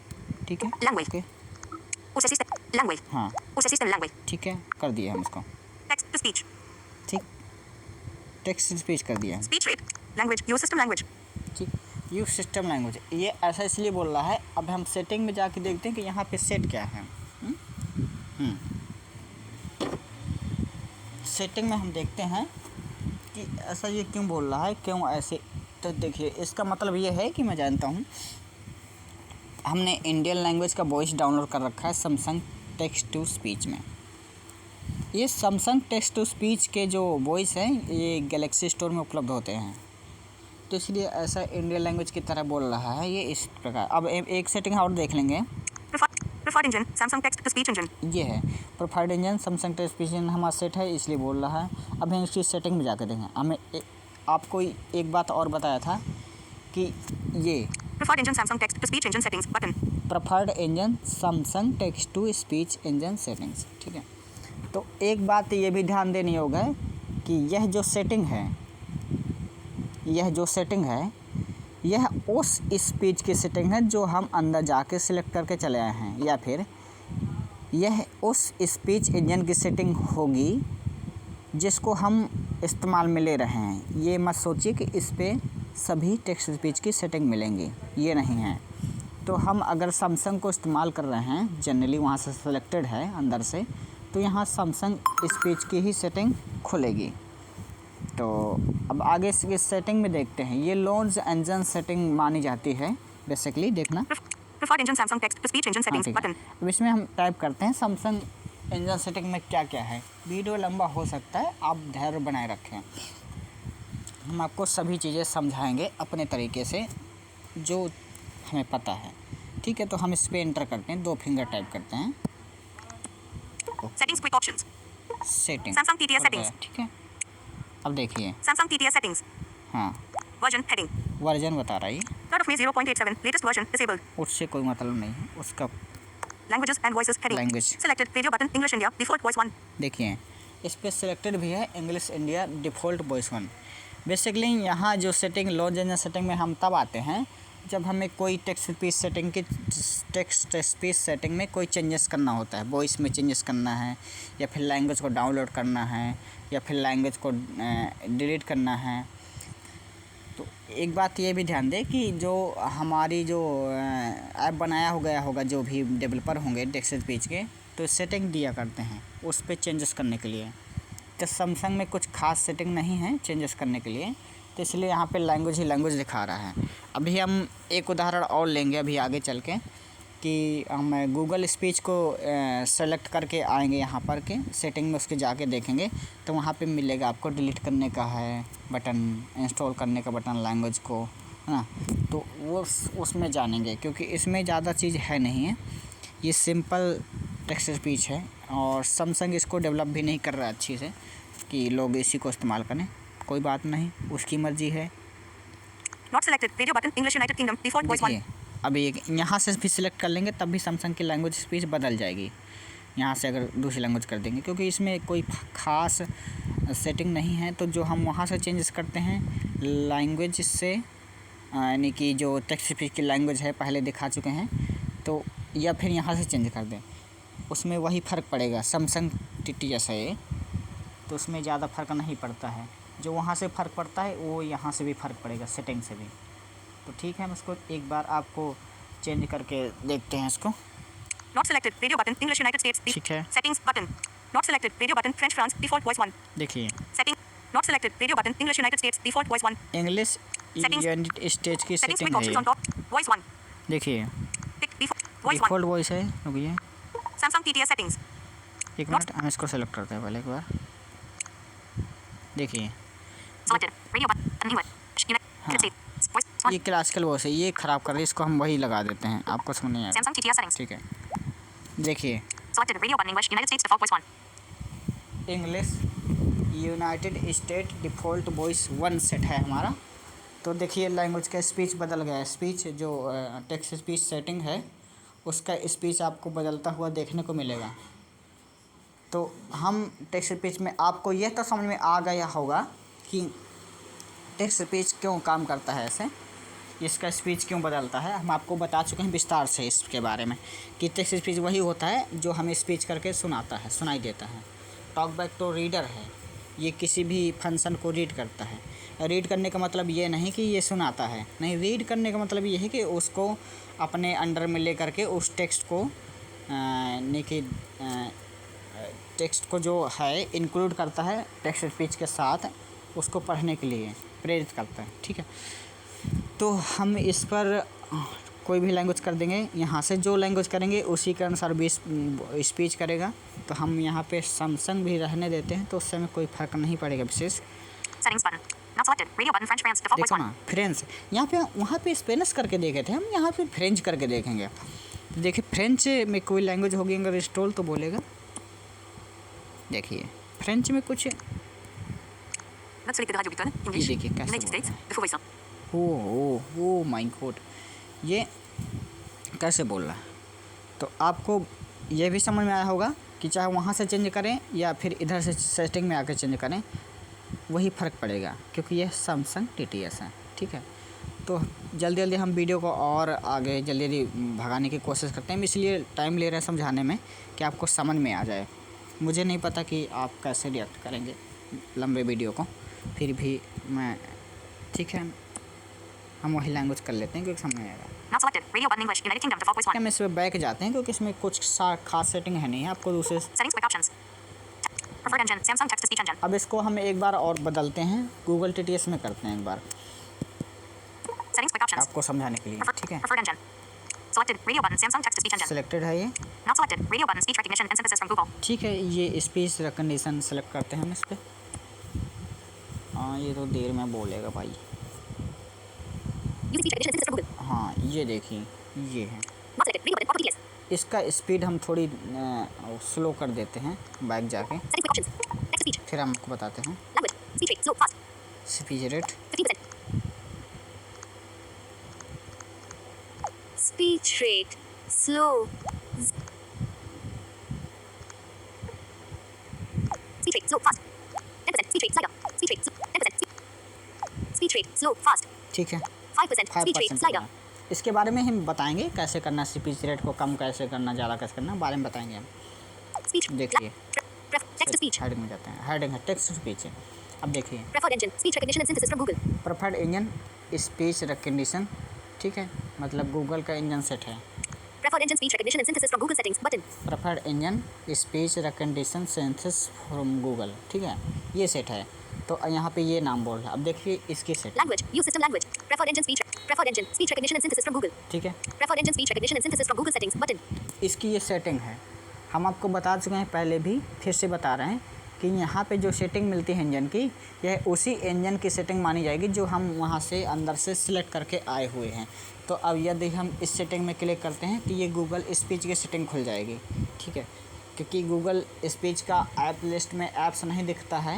[SPEAKER 2] ठीक है।
[SPEAKER 1] लैंग्वेज
[SPEAKER 2] ओके,
[SPEAKER 1] उस सिस्टम लैंग्वेज,
[SPEAKER 2] हाँ
[SPEAKER 1] उस सिस्टम लैंग्वेज,
[SPEAKER 2] ठीक है, कर दिया हम इसको,
[SPEAKER 1] टेक्स्ट टू स्पीच,
[SPEAKER 2] ठीक, टेक्स्ट स्पीच कर दिया है,
[SPEAKER 1] speech rate language, use system language,
[SPEAKER 2] ठीक। यूज सिस्टम लैंग्वेज ये ऐसा इसलिए बोल रहा है। अब हम सेटिंग में जाके देखते हैं कि यहाँ पे सेट क्या है। सेटिंग में हम देखते हैं कि ऐसा ये क्यों बोल रहा है, क्यों ऐसे। तो देखिए इसका मतलब ये है कि मैं जानता हूँ, हमने इंडियन लैंग्वेज का वॉइस डाउनलोड कर रखा है सैमसंग टेक्स्ट टू स्पीच में। ये सैमसंग टेक्स्ट टू स्पीच के जो वॉइस हैं ये गैलेक्सी स्टोर में उपलब्ध होते हैं, तो इसलिए ऐसा इंडियन लैंग्वेज की तरह बोल रहा है ये इस प्रकार। अब एक सेटिंग और देख लेंगे।
[SPEAKER 1] Preferred engine, Samsung text to speech engine.
[SPEAKER 2] ये है profiled engine Samsung text speech engine हमारा सेट है, इसलिए बोल रहा है। अब हम इसकी सेटिंग में जाकर देखें। हमें आपको एक बात और बताया था कि ये
[SPEAKER 1] Preferred engine, Samsung text to speech engine settings button.
[SPEAKER 2] Preferred engine Samsung text to speech engine settings, ठीक है। तो एक बात ये भी ध्यान देनी होगा कि यह जो सेटिंग है यह उस स्पीच की सेटिंग है जो हम अंदर जाके सिलेक्ट करके चले आए हैं, या फिर यह उस स्पीच इंजन की सेटिंग होगी जिसको हम इस्तेमाल में ले रहे हैं। ये मत सोचिए कि इस पे सभी टेक्स्ट स्पीच की सेटिंग मिलेंगी, ये नहीं है। तो हम अगर सैमसंग को इस्तेमाल कर रहे हैं, जनरली वहाँ से सिलेक्टेड है अंदर से, तो यहाँ सैमसंग स्पीच की ही सेटिंग खुलेगी। तो अब आगे इस सेटिंग में देखते हैं। ये लॉन्च इंजन सेटिंग मानी जाती है बेसिकली, देखना।
[SPEAKER 1] Preferred engine, Samsung text to speech engine settings
[SPEAKER 2] ठीक है।
[SPEAKER 1] button.
[SPEAKER 2] अब इसमें हम टाइप करते हैं सैमसंग इंजन सेटिंग में क्या क्या है। वीडियो लंबा हो सकता है, आप धैर्य बनाए रखें। हम आपको सभी चीज़ें समझाएंगे अपने तरीके से जो हमें पता है, ठीक है। तो हम इस पर एंटर करते हैं, 2 फिंगर टाइप करते हैं,
[SPEAKER 1] Settings quick options.
[SPEAKER 2] Setting
[SPEAKER 1] Samsung TTS settings.
[SPEAKER 2] ठीक है। अब देखिए,
[SPEAKER 1] Samsung TTS settings.
[SPEAKER 2] हाँ
[SPEAKER 1] Version heading.
[SPEAKER 2] वर्जन बता रहा है ये,
[SPEAKER 1] 3rd of May 0.87. Latest version disabled.
[SPEAKER 2] उससे कोई मतलब नहीं है उसका।
[SPEAKER 1] Languages and voices heading.
[SPEAKER 2] Language.
[SPEAKER 1] Selected radio button English India default voice 1.
[SPEAKER 2] देखिए इस पर सिलेक्टेड भी है English India default voice 1। Basically यहाँ जो सेटिंग लॉन्च इंजन सेटिंग में हम तब आते हैं जब हमें कोई टेक्स्ट स्पीच सेटिंग में कोई चेंजेस करना होता है, वॉइस में चेंजेस करना है, या फिर लैंग्वेज को डाउनलोड करना है, या फिर लैंग्वेज को डिलीट करना है। तो एक बात ये भी ध्यान दें कि जो हमारी जो ऐप बनाया हो गया होगा, जो भी डेवलपर होंगे टेक्स्ट स्पीच के, तो सेटिंग दिया करते हैं उस पर चेंजेस करने के लिए। तो सैमसंग में कुछ खास सेटिंग नहीं है चेंजेस करने के लिए, तो इसलिए यहाँ पे लैंग्वेज ही लैंग्वेज दिखा रहा है। अभी हम एक उदाहरण और लेंगे अभी आगे चल के, कि हम गूगल स्पीच को सेलेक्ट करके आएंगे यहाँ पर के सेटिंग में, उसके जाके देखेंगे तो वहाँ पे मिलेगा आपको डिलीट करने का है बटन, इंस्टॉल करने का बटन लैंग्वेज को, है ना। तो वो उसमें जानेंगे, क्योंकि इसमें ज़्यादा चीज़ है नहीं है, ये सिंपल टेक्स्ट स्पीच है। और सैमसंग इसको डेवलप भी नहीं कर रहा है अच्छी से कि लोग इसी को इस्तेमाल करें। कोई बात नहीं, उसकी मर्ज़ी है।
[SPEAKER 1] Not selected radio button English United Kingdom default voice 1.
[SPEAKER 2] अभी यहाँ से भी सिलेक्ट कर लेंगे तब भी सैमसंग की लैंग्वेज स्पीच बदल जाएगी, यहाँ से अगर दूसरी लैंग्वेज कर देंगे, क्योंकि इसमें कोई ख़ास सेटिंग नहीं है। तो जो हम वहाँ से चेंजेस करते हैं लैंग्वेज से, यानी कि जो टेक्स्ट स्पीच की लैंग्वेज है पहले दिखा चुके हैं, तो या फिर यहाँ से चेंज कर दें, उसमें वही फ़र्क पड़ेगा। सैमसंग TTS है ये, तो उसमें ज़्यादा फ़र्क नहीं पड़ता है। जो वहाँ से फ़र्क पड़ता है वो यहाँ से भी फ़र्क पड़ेगा, सेटिंग से भी। तो ठीक है, हम इसको एक बार आपको चेंज करके देखते हैं इसको।
[SPEAKER 1] Not selected radio button English United States.
[SPEAKER 2] ठीक है,
[SPEAKER 1] Settings button. Not selected radio button French France default voice 1.
[SPEAKER 2] देखिए
[SPEAKER 1] Setting. Not selected radio button English United States default voice 1.
[SPEAKER 2] English
[SPEAKER 1] Settings.
[SPEAKER 2] United states की
[SPEAKER 1] Settings
[SPEAKER 2] setting
[SPEAKER 1] quick
[SPEAKER 2] है
[SPEAKER 1] options
[SPEAKER 2] ये।
[SPEAKER 1] on top. Voice 1.
[SPEAKER 2] देखिए
[SPEAKER 1] Pick default voice 1.
[SPEAKER 2] Default voice है, रुकिए
[SPEAKER 1] Samsung TTS settings.
[SPEAKER 2] एक minute, हम इसको सेलेक्ट करते हैं पहले एक बार। देखिए
[SPEAKER 1] Selected radio button English. United States voice 1.
[SPEAKER 2] ये क्लासिकल वॉइस है, ये ख़राब कर रही है, इसको हम वही लगा देते हैं, आपको समझ नहीं आएगा।
[SPEAKER 1] Samsung TTS settings.
[SPEAKER 2] ठीक है, देखिए
[SPEAKER 1] Selected radio button English United States default voice 1.
[SPEAKER 2] English United state default voice 1 set है हमारा। तो देखिए लैंग्वेज का स्पीच बदल गया है। स्पीच जो टेक्स्ट स्पीच सेटिंग है उसका स्पीच आपको बदलता हुआ देखने को मिलेगा। तो हम टेक्स्ट स्पीच में आपको यह तो समझ में आ गया होगा कि टेक्स्ट स्पीच क्यों काम करता है, ऐसे इसका स्पीच क्यों बदलता है। हम आपको बता चुके हैं विस्तार से इसके बारे में कि टेक्स्ट स्पीच वही होता है जो हमें स्पीच करके सुनाता है, सुनाई देता है। टॉक बैक तो रीडर है, ये किसी भी फंक्शन को रीड करता है। रीड करने का मतलब ये नहीं कि ये सुनाता है, नहीं, रीड करने का मतलब ये है कि उसको अपने अंडर में ले करके उस टेक्स्ट को टेक्स्ट को जो है इंक्लूड करता है टेक्स्ट स्पीच के साथ, उसको पढ़ने के लिए प्रेरित करता है। ठीक है, तो हम इस पर कोई भी लैंग्वेज कर देंगे, यहाँ से जो लैंग्वेज करेंगे उसी के अनुसार भी स्पीच करेगा। तो हम यहाँ पे सैमसंग भी रहने देते हैं, तो उससे हमें कोई फ़र्क नहीं पड़ेगा विशेष।
[SPEAKER 1] Settings button. Not selected. Radio button. French. France. Default voice
[SPEAKER 2] देखो
[SPEAKER 1] 1.
[SPEAKER 2] ना फ्रेंच, यहाँ पे वहाँ पे स्पेनिश करके देखे थे हम, यहाँ पे फ्रेंच करके देखेंगे। तो देखिए फ्रेंच में कोई लैंग्वेज होगी अगर इंस्टॉल तो बोलेगा। देखिए फ्रेंच में कुछ
[SPEAKER 1] Not selected. Radio button.
[SPEAKER 2] ये
[SPEAKER 1] English.
[SPEAKER 2] देखिए कैसे
[SPEAKER 1] United States. Default voice 1.
[SPEAKER 2] Oh my God, ये कैसे बोल रहा है। तो आपको ये भी समझ में आया होगा कि चाहे वहाँ से चेंज करें या फिर इधर से सेटिंग में आकर चेंज करें, वही फ़र्क पड़ेगा, क्योंकि ये सैमसंग TTS है। ठीक है, तो जल्दी जल्दी हम वीडियो को और आगे जल्दी जल्दी भगाने की कोशिश करते हैं, इसलिए टाइम ले रहे हैं समझाने में कि आपको समझ में आ जाए। मुझे नहीं पता कि आप कैसे रिएक्ट करेंगे लंबे वीडियो को, फिर भी मैं ठीक है हम वही लैंग्वेज कर लेते हैं क्योंकि समझ में आएगा।
[SPEAKER 1] Not selected. Radio button. English. United Kingdom. Default voice 1.
[SPEAKER 2] हम इस पर बैक जाते हैं क्योंकि इसमें कुछ खास सेटिंग है नहीं है, आपको दूसरे।
[SPEAKER 1] Settings. Quick options. Preferred engine. Samsung text to speech engine.
[SPEAKER 2] अब इसको हम एक बार और बदलते हैं, गूगल TTS में करते हैं एक बार
[SPEAKER 1] Settings. Quick options.
[SPEAKER 2] आपको समझाने के लिए। ठीक है,
[SPEAKER 1] Preferred engine. Selected. Radio button. Samsung text to speech engine.
[SPEAKER 2] Selected है ये।
[SPEAKER 1] Not selected. Radio button. Speech recognition and synthesis from Google.
[SPEAKER 2] ठीक है, ये स्पीच रिकग्निशन सेलेक्ट करते हैं हम इस पर। हाँ ये तो देर में बोलेगा भाई।
[SPEAKER 1] Use speech recognition and synthesis from Google.
[SPEAKER 2] हाँ ये देखिए ये है,
[SPEAKER 1] Not selected. Radio button. Auto TTS.
[SPEAKER 2] इसका स्पीड हम थोड़ी स्लो कर देते हैं बैक जाके,
[SPEAKER 1] Settings. Quick options. Text to speech.
[SPEAKER 2] फिर हम आपको बताते हैं।
[SPEAKER 1] Language. Speech rate. Slow. Fast.
[SPEAKER 2] Speech rate
[SPEAKER 1] 15%. Speech rate. Slow. Speech rate. Slow. Fast. 10%. Speech rate. Slider. Speech rate. 10%. Speech rate. Slow. Fast.
[SPEAKER 2] ठीक है
[SPEAKER 1] 5%. Speech rate.
[SPEAKER 2] 5%
[SPEAKER 1] Slider.
[SPEAKER 2] इसके बारे में हम बताएंगे कैसे करना, स्पीच रेट को कम कैसे करना, ज़्यादा कैसे करना, बारे में बताएंगे हम।
[SPEAKER 1] Speech.
[SPEAKER 2] देखिए
[SPEAKER 1] Text to speech.
[SPEAKER 2] हेडिंग में जाते हैं, हेडिंग है टेक्स्ट स्पीच है। अब देखिए
[SPEAKER 1] Preferred engine. Speech recognition and synthesis from Google.
[SPEAKER 2] Preferred engine speech recognition, ठीक है, मतलब गूगल का इंजन सेट है।
[SPEAKER 1] Preferred engine. Speech recognition and synthesis from Google settings. Button.
[SPEAKER 2] Preferred engine speech recognition synthesis from Google, ठीक है, ये set है। तो यहाँ पे ये नाम बोल रहा है। अब देखिए इसकी set,
[SPEAKER 1] Language. Use system language. Preferred engine. Speech. Preferred engine. Speech recognition and synthesis from Google.
[SPEAKER 2] ठीक है,
[SPEAKER 1] Preferred engine. Speech recognition and synthesis from Google settings. Button.
[SPEAKER 2] इसकी ये सेटिंग है। हम आपको बता चुके हैं पहले भी, फिर से बता रहे हैं कि यहाँ पे जो सेटिंग मिलती है इंजन की, यह उसी इंजन की सेटिंग मानी जाएगी जो हम वहाँ से अंदर से सिलेक्ट करके आए हुए हैं। तो अब यदि हम इस सेटिंग में क्लिक करते हैं तो ये गूगल स्पीच की सेटिंग खुल जाएगी। ठीक है, क्योंकि गूगल स्पीच का ऐप लिस्ट में ऐप्स नहीं दिखता है,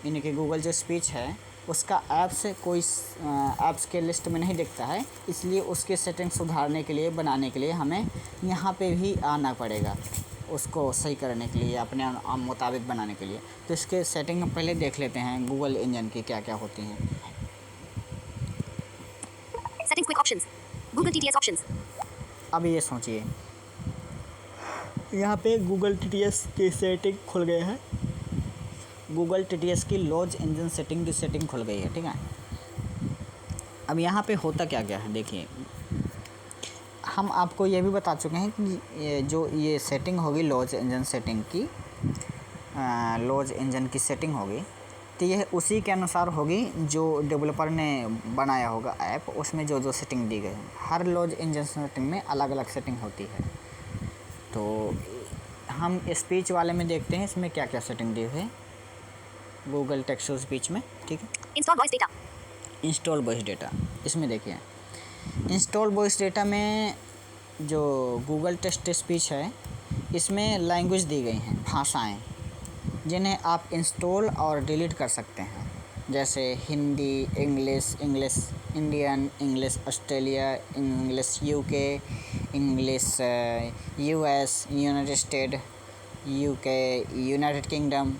[SPEAKER 2] यानी कि गूगल जो स्पीच है उसका ऐप से कोई ऐप्स के लिस्ट में नहीं दिखता है, इसलिए उसकी सेटिंग सुधारने के लिए, बनाने के लिए हमें यहाँ पे भी आना पड़ेगा, उसको सही करने के लिए, अपने मुताबिक बनाने के लिए। तो इसके सेटिंग हम पहले देख लेते हैं गूगल इंजन की क्या क्या होती हैं।
[SPEAKER 1] Settings. Quick options. Google TTS options.
[SPEAKER 2] अब ये सोचिए, यहाँ पे गूगल TTS की सेटिंग खुल गई है, गूगल TTS की लॉन्च इंजन सेटिंग की सेटिंग खुल गई है। ठीक है, अब यहाँ पे होता क्या क्या है देखिए, हम आपको ये भी बता चुके हैं कि ये सेटिंग होगी लॉन्च इंजन सेटिंग की, लॉन्च इंजन की सेटिंग होगी, तो यह उसी के अनुसार होगी जो डेवलपर ने बनाया होगा ऐप, उसमें जो जो सेटिंग दी गई है। हर लॉन्च इंजन सेटिंग में अलग अलग सेटिंग होती है। तो हम स्पीच वाले में देखते हैं इसमें क्या क्या सेटिंग दी हुई है गूगल टेक्स्ट टू स्पीच में। ठीक है,
[SPEAKER 1] Install voice data.
[SPEAKER 2] Install voice data, इसमें देखिए इंस्टॉल वॉइस डेटा में जो गूगल टेक्स्ट स्पीच है इसमें लैंग्वेज दी गई हैं, भाषाएं, जिन्हें आप इंस्टॉल और डिलीट कर सकते हैं, जैसे Hindi, English, English Indian, English Australia, English UK, English US, United state, UK, United kingdom,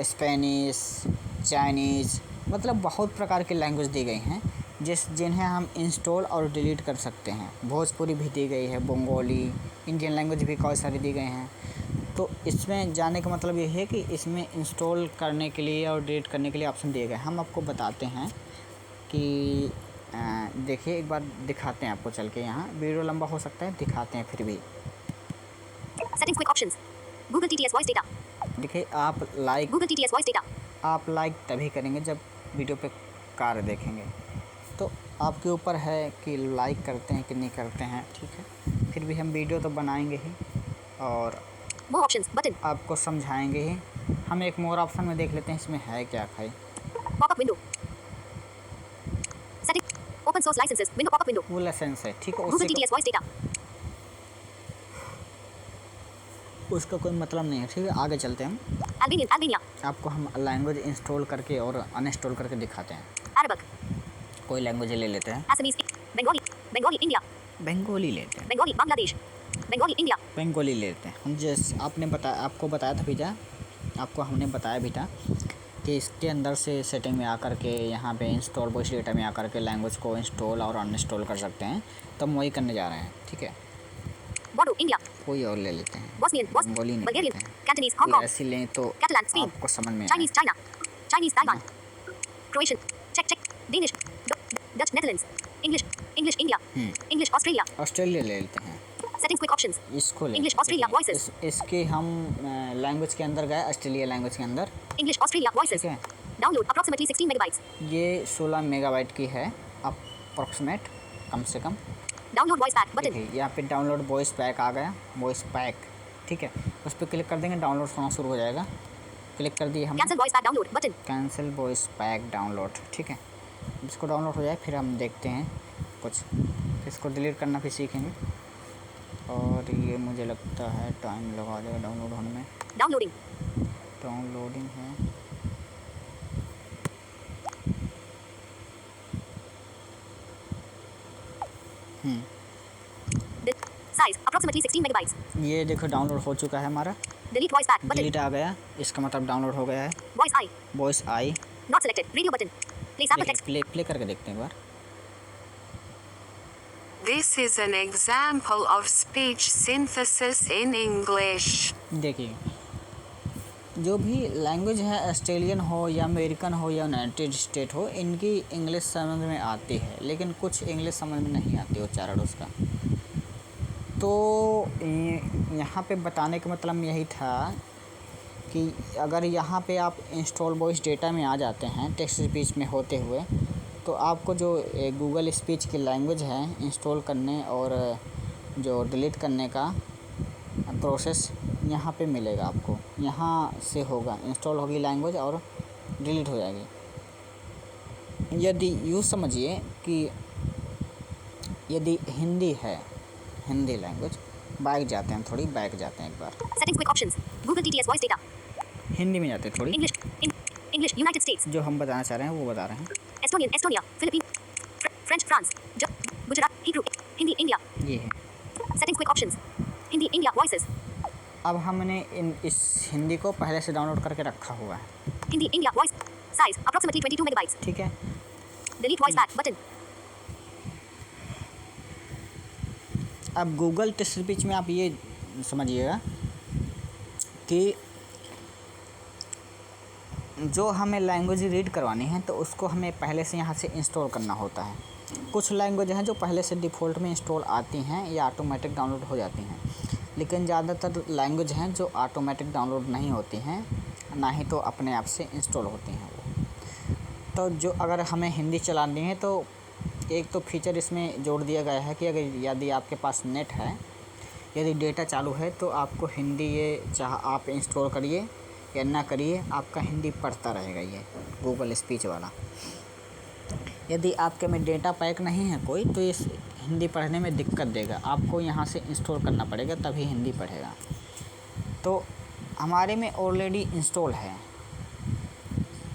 [SPEAKER 2] Spanish, Chinese, मतलब बहुत प्रकार की लैंग्वेज दी गई हैं जिन्हें हम इंस्टॉल और डिलीट कर सकते हैं। भोजपुरी भी दी गई है, बंगाली, इंडियन लैंग्वेज भी बहुत सारी दी गई हैं। तो इसमें जाने का मतलब ये है कि इसमें इंस्टॉल करने के लिए और डिलीट करने के लिए ऑप्शन दिए गए। हम आपको बताते हैं कि देखिए एक बार दिखाते हैं आपको चल के, यहाँ वीडियो लंबा हो सकता है, दिखाते हैं फिर भी।
[SPEAKER 1] Settings. Quick options. Google TTS voice data.
[SPEAKER 2] देखिए आप like
[SPEAKER 1] Google TTS voice data.
[SPEAKER 2] आप लाइक तभी करेंगे जब वीडियो पे कार्य देखेंगे, तो आपके ऊपर है कि लाइक करते हैं कि नहीं करते हैं, ठीक है। फिर भी हम वीडियो तो बनाएंगे ही और
[SPEAKER 1] More options button.
[SPEAKER 2] आपको समझाएंगे ही। हम एक मोर ऑप्शन में देख लेते हैं इसमें है क्या खाई।
[SPEAKER 1] Pop-up window. Setting. Open source licenses. Window pop-up window.
[SPEAKER 2] वो लाइसेंस है, ठीक है।
[SPEAKER 1] Google TTS voice data.
[SPEAKER 2] उसका कोई मतलब नहीं है, ठीक है। आगे चलते हैं हम।
[SPEAKER 1] Albanian. Albania.
[SPEAKER 2] आपको हम लैंग्वेज इंस्टॉल करके और अनइंस्टॉल करके दिखाते हैं।
[SPEAKER 1] Arabic.
[SPEAKER 2] कोई लैंग्वेज ले लेते हैं।
[SPEAKER 1] Assamese. Bengali. Bengali India.
[SPEAKER 2] Bengali लेते हैं।
[SPEAKER 1] Bengali Bangladesh. Bengali India.
[SPEAKER 2] Bengali लेते हैं हम। जैसे आपको बताया था भैया, आपको हमने बताया भी था कि इसके अंदर से सेटिंग में आकर के यहाँ पे इंस्टॉल वॉइस डेटा में आकर के लैंग्वेज को इंस्टॉल और अनइंस्टॉल कर सकते हैं। तो हम वही करने जा रहे हैं, ठीक है।
[SPEAKER 1] Bodo India.
[SPEAKER 2] कोई और ले लेते हैं।
[SPEAKER 1] Bosnian.
[SPEAKER 2] बंगाली नहीं
[SPEAKER 1] Bulgarian.
[SPEAKER 2] लेते हैं।
[SPEAKER 1] Cantonese Hong Kong.
[SPEAKER 2] ऐसी लें तो
[SPEAKER 1] Catalan Spain.
[SPEAKER 2] आपको समझ में आए।
[SPEAKER 1] Chinese China. Chinese Taiwan. Croatian. Czech. Danish. Dutch Netherlands. English India. English Australia.
[SPEAKER 2] Australia ले लेते हैं।
[SPEAKER 1] Settings quick options.
[SPEAKER 2] इसको ले
[SPEAKER 1] English Australia voices.
[SPEAKER 2] इसके हम लैंग्वेज के अंदर गए, ऑस्ट्रेलिया लैंग्वेज के अंदर,
[SPEAKER 1] English Australia voices.
[SPEAKER 2] ठीक है।
[SPEAKER 1] Download approximately 16 megabytes.
[SPEAKER 2] ये 16 मेगाबाइट की है अप्रॉक्सीमेट, कम से कम।
[SPEAKER 1] Download voice pack button.
[SPEAKER 2] देखिए यहाँ पे डाउनलोड वॉइस पैक आ गया, वॉइस पैक, ठीक है। उस पर क्लिक कर देंगे, डाउनलोड होना शुरू हो जाएगा। क्लिक कर दिए हम।
[SPEAKER 1] Cancel voice pack download button.
[SPEAKER 2] Cancel voice pack download, ठीक है। इसको डाउनलोड हो जाए फिर हम देखते हैं कुछ। इसको डिलीट करना भी सीखेंगे और ये मुझे लगता है टाइम लगा देगा डाउनलोड होने में।
[SPEAKER 1] Downloading.
[SPEAKER 2] डाउनलोडिंग है।
[SPEAKER 1] Size approximately 16 megabytes.
[SPEAKER 2] ये देखो डाउनलोड हो चुका है हमारा।
[SPEAKER 1] Delete voice pack button.
[SPEAKER 2] Delete आ गया, इसका मतलब डाउनलोड हो गया है।
[SPEAKER 1] Voice I.
[SPEAKER 2] Voice I.
[SPEAKER 1] Not selected. Radio button. Play sample text.
[SPEAKER 2] Play करके देखते हैं एक बार।
[SPEAKER 3] This is an example of speech synthesis in English.
[SPEAKER 2] देखिए जो भी लैंग्वेज है, ऑस्ट्रेलियन हो या अमेरिकन हो या यूनाइटेड स्टेट हो, इनकी इंग्लिश समझ में आती है, लेकिन कुछ इंग्लिश समझ में नहीं आती उच्चारण उसका। तो यहाँ पे बताने का मतलब यही था कि अगर यहाँ पे आप इंस्टॉल वॉइस डेटा में आ जाते हैं टेक्स्ट स्पीच में होते हुए, तो आपको जो गूगल स्पीच की लैंग्वेज है इंस्टॉल करने और जो डिलीट करने का प्रोसेस यहाँ पे मिलेगा आपको। यहाँ से होगा, इंस्टॉल होगी लैंग्वेज और डिलीट हो जाएगी। यदि यूँ समझिए कि यदि हिंदी है, हिंदी लैंग्वेज, बैक जाते हैं, थोड़ी बैक जाते हैं एक बार।
[SPEAKER 1] Settings quick options. Google TTS voice data.
[SPEAKER 2] Hindi में जाते हैं थोड़ी।
[SPEAKER 1] English United States.
[SPEAKER 2] जो हम बताना चाह रहे हैं वो बता रहे हैं।
[SPEAKER 1] Estonian Estonia. Philippines. French France. Gujarat. Hebrew. Hindi India.
[SPEAKER 2] ये है।
[SPEAKER 1] Settings quick options. Hindi India voices.
[SPEAKER 2] अब हमने इस हिंदी को पहले से डाउनलोड करके रखा हुआ है।
[SPEAKER 1] Hindi India voice. Size approximately 22 megabytes.
[SPEAKER 2] ठीक है।
[SPEAKER 1] Delete voice pack button.
[SPEAKER 2] अब गूगल टेक्स्ट स्पीच में आप ये समझिएगा कि जो हमें लैंग्वेज रीड करवानी है तो उसको हमें पहले से यहाँ से इंस्टॉल करना होता है। कुछ लैंग्वेज हैं जो पहले से डिफ़ॉल्ट में इंस्टॉल आती हैं या ऑटोमेटिक डाउनलोड हो जाती हैं, लेकिन ज़्यादातर लैंग्वेज हैं जो ऑटोमेटिक डाउनलोड नहीं होती हैं, ना ही तो अपने आप से इंस्टॉल होती हैं वो। तो जो अगर हमें हिंदी चलानी है तो एक तो फीचर इसमें जोड़ दिया गया है कि अगर यदि आपके पास नेट है, यदि डेटा चालू है, तो आपको हिंदी ये चाहे आप इंस्टॉल करिए या ना करिए, आपका हिंदी पढ़ता रहेगा ये गूगल स्पीच वाला। यदि आपके में डेटा पैक नहीं है कोई, तो इस हिंदी पढ़ने में दिक्कत देगा, आपको यहाँ से इंस्टॉल करना पड़ेगा तभी हिंदी पढ़ेगा। तो हमारे में ऑलरेडी इंस्टॉल है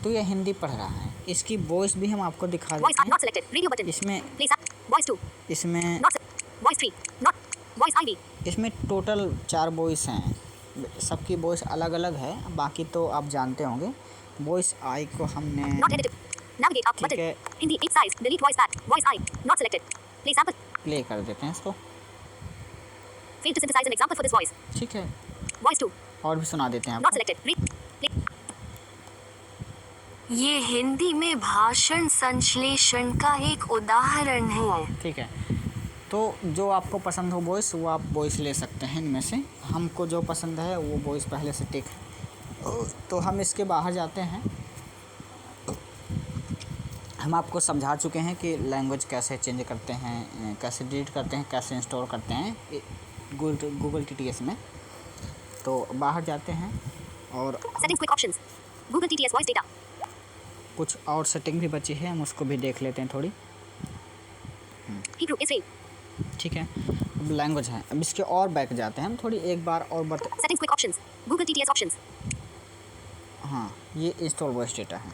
[SPEAKER 2] तो ये हिंदी पढ़ रहा है। इसकी वॉइस भी हम आपको दिखा
[SPEAKER 1] Voice
[SPEAKER 2] देते
[SPEAKER 1] not
[SPEAKER 2] हैं।
[SPEAKER 1] selected. Radio button.
[SPEAKER 2] इसमें
[SPEAKER 1] Play sample. Voice 2.
[SPEAKER 2] इसमें
[SPEAKER 1] Not voice 3. Not voice IV.
[SPEAKER 2] इसमें टोटल 4 वॉइस हैं, सबकी वॉइस अलग अलग है, बाकी तो आप जानते होंगे। वॉइस आई को हमने
[SPEAKER 1] Not edited. Navigate up
[SPEAKER 2] ठीक
[SPEAKER 1] button.
[SPEAKER 2] है,
[SPEAKER 1] Hindi 8 size. Delete voice pack. Voice I. Not selected. Play sample.
[SPEAKER 2] Play कर देते हैं इसको,
[SPEAKER 1] Fail to synthesize an example for this voice.
[SPEAKER 2] ठीक है।
[SPEAKER 1] Voice 2.
[SPEAKER 2] और भी सुना देते हैं
[SPEAKER 1] Not
[SPEAKER 2] आपको।
[SPEAKER 1] selected. Play.
[SPEAKER 3] ये हिंदी में भाषण संश्लेषण का एक उदाहरण है।
[SPEAKER 2] ठीक है। तो जो आपको पसंद हो वॉइस वो आप वॉइस ले सकते हैं इनमें से। हमको जो पसंद है वो वॉइस पहले से टिक है। तो हम इसके बाहर जाते हैं। हम आपको समझा चुके हैं कि लैंग्वेज कैसे चेंज करते हैं, कैसे डिलीट करते हैं, कैसे इंस्टॉल करते हैं गूगल TTS में। तो बाहर जाते हैं और
[SPEAKER 1] Settings quick options. Google TTS voice data.
[SPEAKER 2] कुछ और सेटिंग भी बची है, हम उसको भी देख लेते हैं थोड़ी।
[SPEAKER 1] Hebrew Israel.
[SPEAKER 2] ठीक है, अब लैंग्वेज है। अब इसके और बैक जाते हैं हम थोड़ी, एक बार और
[SPEAKER 1] Settings quick options. Google TTS options.
[SPEAKER 2] हाँ, ये इंस्टॉल वॉइस डेटा है।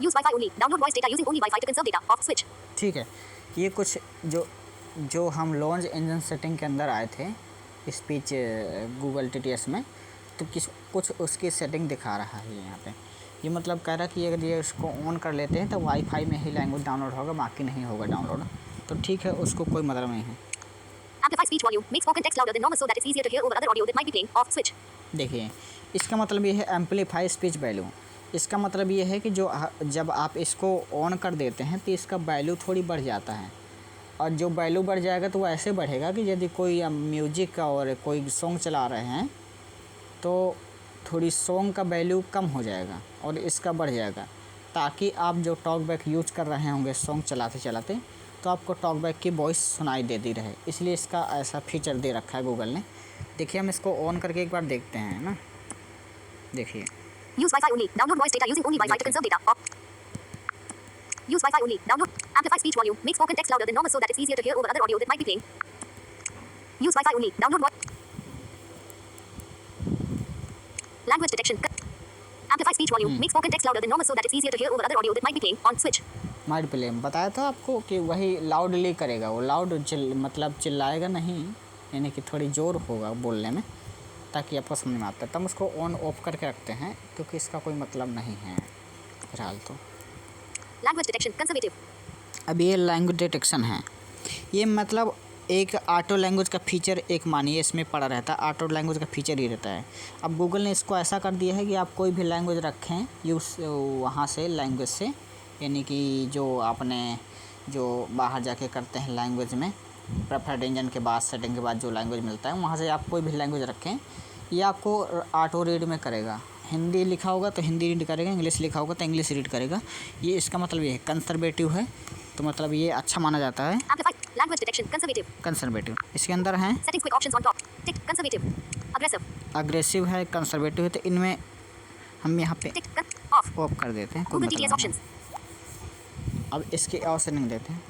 [SPEAKER 1] Use Wi-Fi only. Download voice data using only Wi-Fi to conserve data. Off switch.
[SPEAKER 2] ठीक है, ये कुछ जो हम लॉन्च इंजन सेटिंग के अंदर आए थे स्पीच गूगल TTS में, तो कुछ उसकी सेटिंग दिखा रहा है यहाँ पे। ये मतलब कह रहा है कि अगर ये उसको ऑन कर लेते हैं तो वाईफाई में ही लैंग्वेज डाउनलोड होगा, बाकी नहीं होगा डाउनलोड। तो ठीक है, उसको कोई मतलब नहीं है।
[SPEAKER 1] Amplify speech volume. Make spoken text louder than normal so that it's easier to hear over other audio that might be playing. Off switch.
[SPEAKER 2] देखिए, इसका मतलब ये है एम्पलीफाई स्पीच वैल्यू। इसका मतलब ये है कि जब आप इसको ऑन कर देते हैं तो इसका वैल्यू थोड़ी बढ़ जाता है। और जो वैल्यू बढ़ जाएगा तो वो ऐसे बढ़ेगा कि यदि कोई म्यूजिक और कोई सॉन्ग चला रहे हैं तो थोड़ी सॉन्ग का वैल्यू कम हो जाएगा और इसका बढ़ जाएगा, ताकि आप जो टॉक बैक यूज कर रहे होंगे सॉन्ग चलाते चलाते तो आपको टॉक बैक की वॉइस सुनाई देती रहे। इसलिए इसका ऐसा फीचर दे रखा है गूगल ने। देखिए, हम इसको ऑन करके एक बार देखते हैं ना। देखिए,
[SPEAKER 1] Use Wi-Fi only. Download voice data using only Wi-Fi to conserve data. Off. Use Wi-Fi only. Download. Amplify speech volume. Make spoken text louder than normal so that it's easier to hear over other audio that might be playing. Use Wi-Fi only. Download language detection. Amplify speech volume. Make spoken text louder than normal so that it's easier to hear over other audio that might be playing. On switch.
[SPEAKER 2] Might play बताया था आपको कि वही loudly करेगा। वो loud मतलब चिल्लाएगा नहीं, यानी कि थोड़ी ज़ोर होगा बोलने में, ताकि आपको समझ में आता है। तब उसको ऑन ऑफ करके रखते हैं क्योंकि इसका कोई मतलब नहीं है फिलहाल तो।
[SPEAKER 1] Language detection. Conservative.
[SPEAKER 2] अब ये लैंग्वेज डिटेक्शन है, ये मतलब एक ऑटो लैंग्वेज का फीचर एक मानिए इसमें पड़ा रहता है। ऑटो लैंग्वेज का फीचर ही रहता है। अब गूगल ने इसको ऐसा कर दिया है कि आप कोई भी लैंग्वेज रखें यूज़ वहाँ से लैंग्वेज से, यानी कि जो आपने जो बाहर जाके करते हैं लैंग्वेज में प्रेफर्ड इंजन के बाद सेटिंग के बाद जो लैंग्वेज मिलता है वहाँ से आप कोई भी लैंग्वेज रखें, ये आपको ऑटो रीड में करेगा। हिंदी लिखा होगा तो हिंदी रीड करेगा, इंग्लिश लिखा होगा तो इंग्लिश रीड करेगा। ये इसका मतलब ये है कंजर्वेटिव है, तो मतलब ये अच्छा माना जाता है।
[SPEAKER 1] Amplify. Language detection. Conservative.
[SPEAKER 2] Conservative इसके अंदर हैं,
[SPEAKER 1] Settings quick options on top. Tick. Conservative. Aggressive.
[SPEAKER 2] Aggressive है, कंजर्वेटिव है, तो इनमें हम यहाँ पे
[SPEAKER 1] Tick. Off.
[SPEAKER 2] ऑफ कर देते हैं, कोई
[SPEAKER 1] Google
[SPEAKER 2] मतलब
[SPEAKER 1] TTS
[SPEAKER 2] नहीं
[SPEAKER 1] options.
[SPEAKER 2] है। अब इसके और सेटिंग देते हैं,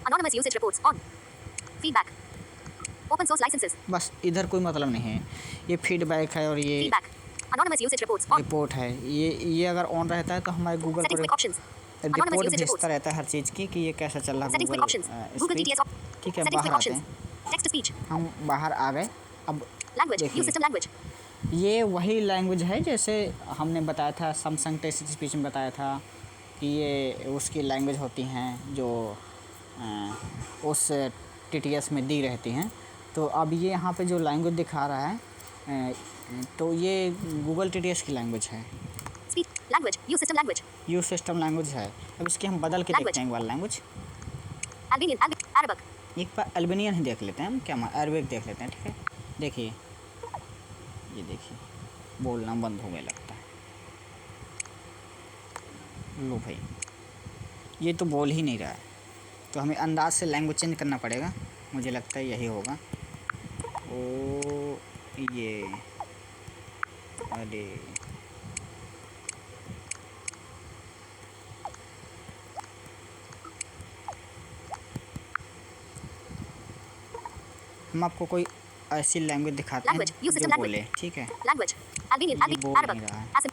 [SPEAKER 1] Anonymous usage reports on. Feedback. Open source licenses.
[SPEAKER 2] बस इधर कोई मतलब नहीं है। ये फीडबैक है और ये
[SPEAKER 1] Feedback. Anonymous usage reports on.
[SPEAKER 2] Report है। ये अगर ऑन रहता है तो हमारे गूगल
[SPEAKER 1] Settings
[SPEAKER 2] को
[SPEAKER 1] quick options. Anonymous
[SPEAKER 2] report
[SPEAKER 1] usage
[SPEAKER 2] भेजता
[SPEAKER 1] reports.
[SPEAKER 2] रहता है हर चीज़ की कि ये कैसा चल रहा है
[SPEAKER 1] Settings quick options. Google
[SPEAKER 2] Google
[SPEAKER 1] TTS op.
[SPEAKER 2] ठीक है,
[SPEAKER 1] Settings
[SPEAKER 2] बाहर
[SPEAKER 1] quick
[SPEAKER 2] आते
[SPEAKER 1] options.
[SPEAKER 2] हैं।
[SPEAKER 1] Text to speech.
[SPEAKER 2] हम बाहर आ गए। अब
[SPEAKER 1] Language.
[SPEAKER 2] देखिए।
[SPEAKER 1] Use system language.
[SPEAKER 2] ये वही लैंग्वेज है जैसे हमने बताया था, सैमसंग टेक्स्ट स्पीच में बताया था कि ये उसकी लैंग्वेज होती हैं जो उस TTS में दी रहती हैं। तो अब ये यहाँ पे जो लैंग्वेज दिखा रहा है तो ये गूगल TTS की लैंग्वेज है,
[SPEAKER 1] Speech. Language. Use system language.
[SPEAKER 2] You system language है। अब इसकी हम बदल के
[SPEAKER 1] Language.
[SPEAKER 2] देखते हैं एक बार लैंग्वेज।
[SPEAKER 1] Albanian. Arabic.
[SPEAKER 2] एक बार अल्बेनियन ही देख लेते हैं हम, क्या अरबिक देख लेते हैं। ठीक है, देखिए, ये देखिए बोलना बंद हो गया लगता है। लो भाई, ये तो बोल ही नहीं रहा है, तो हमें अंदाज से लैंग्वेज चेंज करना पड़ेगा। मुझे लगता है यही होगा। ओ ये अरे हम आपको कोई ऐसी लैंग्वेज दिखाते हैं
[SPEAKER 1] Language. Use
[SPEAKER 2] जो
[SPEAKER 1] system language.
[SPEAKER 2] बोले। ठीक है,
[SPEAKER 1] Language. Albanian.
[SPEAKER 2] ये बोल
[SPEAKER 1] Arabic.
[SPEAKER 2] नहीं रहा है
[SPEAKER 1] Assam.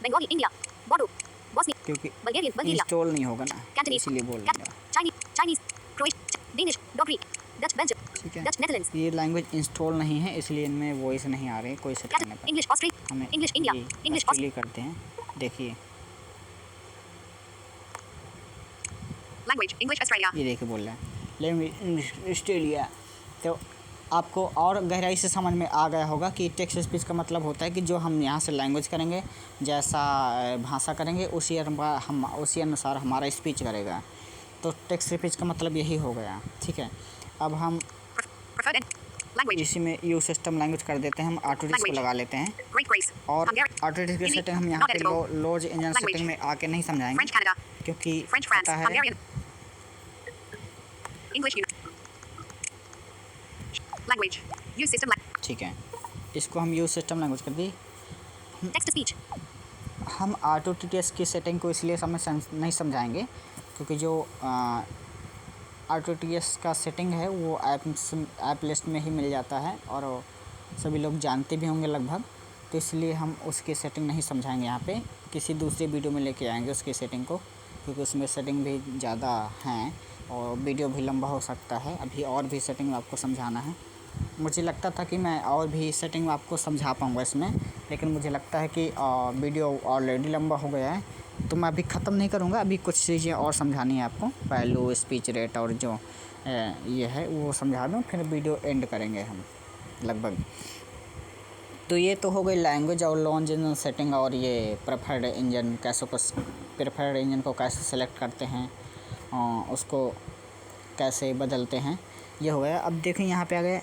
[SPEAKER 1] Bengali. India. Bodo. Bosnia.
[SPEAKER 2] क्योंकि
[SPEAKER 1] Bulgarian. Bulgaria.
[SPEAKER 2] इंस्टॉल नहीं होगा ना,
[SPEAKER 1] Cantonese.
[SPEAKER 2] इसीलिए बोल नहीं रहा।
[SPEAKER 1] Chinese. Croatian. Danish. Dogri. Dutch. Belgium.
[SPEAKER 2] ठीक है,
[SPEAKER 1] Dutch. Netherlands.
[SPEAKER 2] ये लैंग्वेज इंस्टॉल नहीं है इसलिए इनमें वॉइस नहीं आ रही कोई सेट करने पर।
[SPEAKER 1] English. Australia.
[SPEAKER 2] हमें
[SPEAKER 1] English. India.
[SPEAKER 2] ये
[SPEAKER 1] English.
[SPEAKER 2] ऑस्ट्रेलिया करते हैं। देखिए,
[SPEAKER 3] Language. English Australia.
[SPEAKER 2] ये देखिए बोल रहा है लैंग्वेज इंग्लिश ऑस्ट्रेलिया। तो आपको और गहराई से समझ में आ गया होगा कि टेक्स्ट स्पीच का मतलब होता है कि जो हम यहाँ से लैंग्वेज करेंगे, जैसा भाषा करेंगे उसी अनुसार हमारा स्पीच करेगा। तो टेक्स्ट स्पीच का मतलब यही हो गया। ठीक है, अब हम
[SPEAKER 3] Preferred language.
[SPEAKER 2] इसी में यू सिस्टम लैंग्वेज कर देते हैं, हम ऑटोडिस्क को लगा लेते हैं।
[SPEAKER 3] Great Grace.
[SPEAKER 2] और
[SPEAKER 3] Hungarian.
[SPEAKER 2] ऑटोडिस्क की
[SPEAKER 3] Hindi.
[SPEAKER 2] सेटिंग हम यहाँ
[SPEAKER 3] Not
[SPEAKER 2] पे
[SPEAKER 3] editable.
[SPEAKER 2] लॉज इंजन
[SPEAKER 3] Language.
[SPEAKER 2] सेटिंग में आके नहीं समझाएंगे,
[SPEAKER 3] French Canada.
[SPEAKER 2] क्योंकि
[SPEAKER 3] French France.
[SPEAKER 2] पता है।
[SPEAKER 3] Hungarian. English unit. Language. Use system.
[SPEAKER 2] ठीक है, इसको हम यूज सिस्टम लैंग्वेज कर दी।
[SPEAKER 1] Text to speech.
[SPEAKER 2] हम ऑटो टीटीएस की सेटिंग को इसलिए नहीं समझाएंगे क्योंकि जो ऑटो टीटीएस का सेटिंग है वो ऐप लिस्ट में ही मिल जाता है और सभी लोग जानते भी होंगे लगभग, तो इसलिए हम उसकी सेटिंग नहीं समझाएंगे यहाँ पे। किसी दूसरे वीडियो में लेके आएंगे उसकी सेटिंग को, क्योंकि उसमें सेटिंग भी ज़्यादा हैं और वीडियो भी लंबा हो सकता है। अभी और भी सेटिंग आपको समझाना है। मुझे लगता था कि मैं और भी सेटिंग आपको समझा पाऊँगा इसमें, लेकिन मुझे लगता है कि वीडियो ऑलरेडी लंबा हो गया है, तो मैं अभी ख़त्म नहीं करूँगा। अभी कुछ चीज़ें और समझानी है आपको, वैल्यू, स्पीच रेट और जो ये है वो समझा दूँ, फिर वीडियो एंड करेंगे हम लगभग। तो ये तो हो गई लैंग्वेज और लॉन्च इंजन सेटिंग, और ये प्रेफर्ड इंजन प्रेफर्ड इंजन को कैसे सेलेक्ट करते हैं, उसको कैसे बदलते हैं, ये हो गया। अब देखें यहाँ पे आ गए,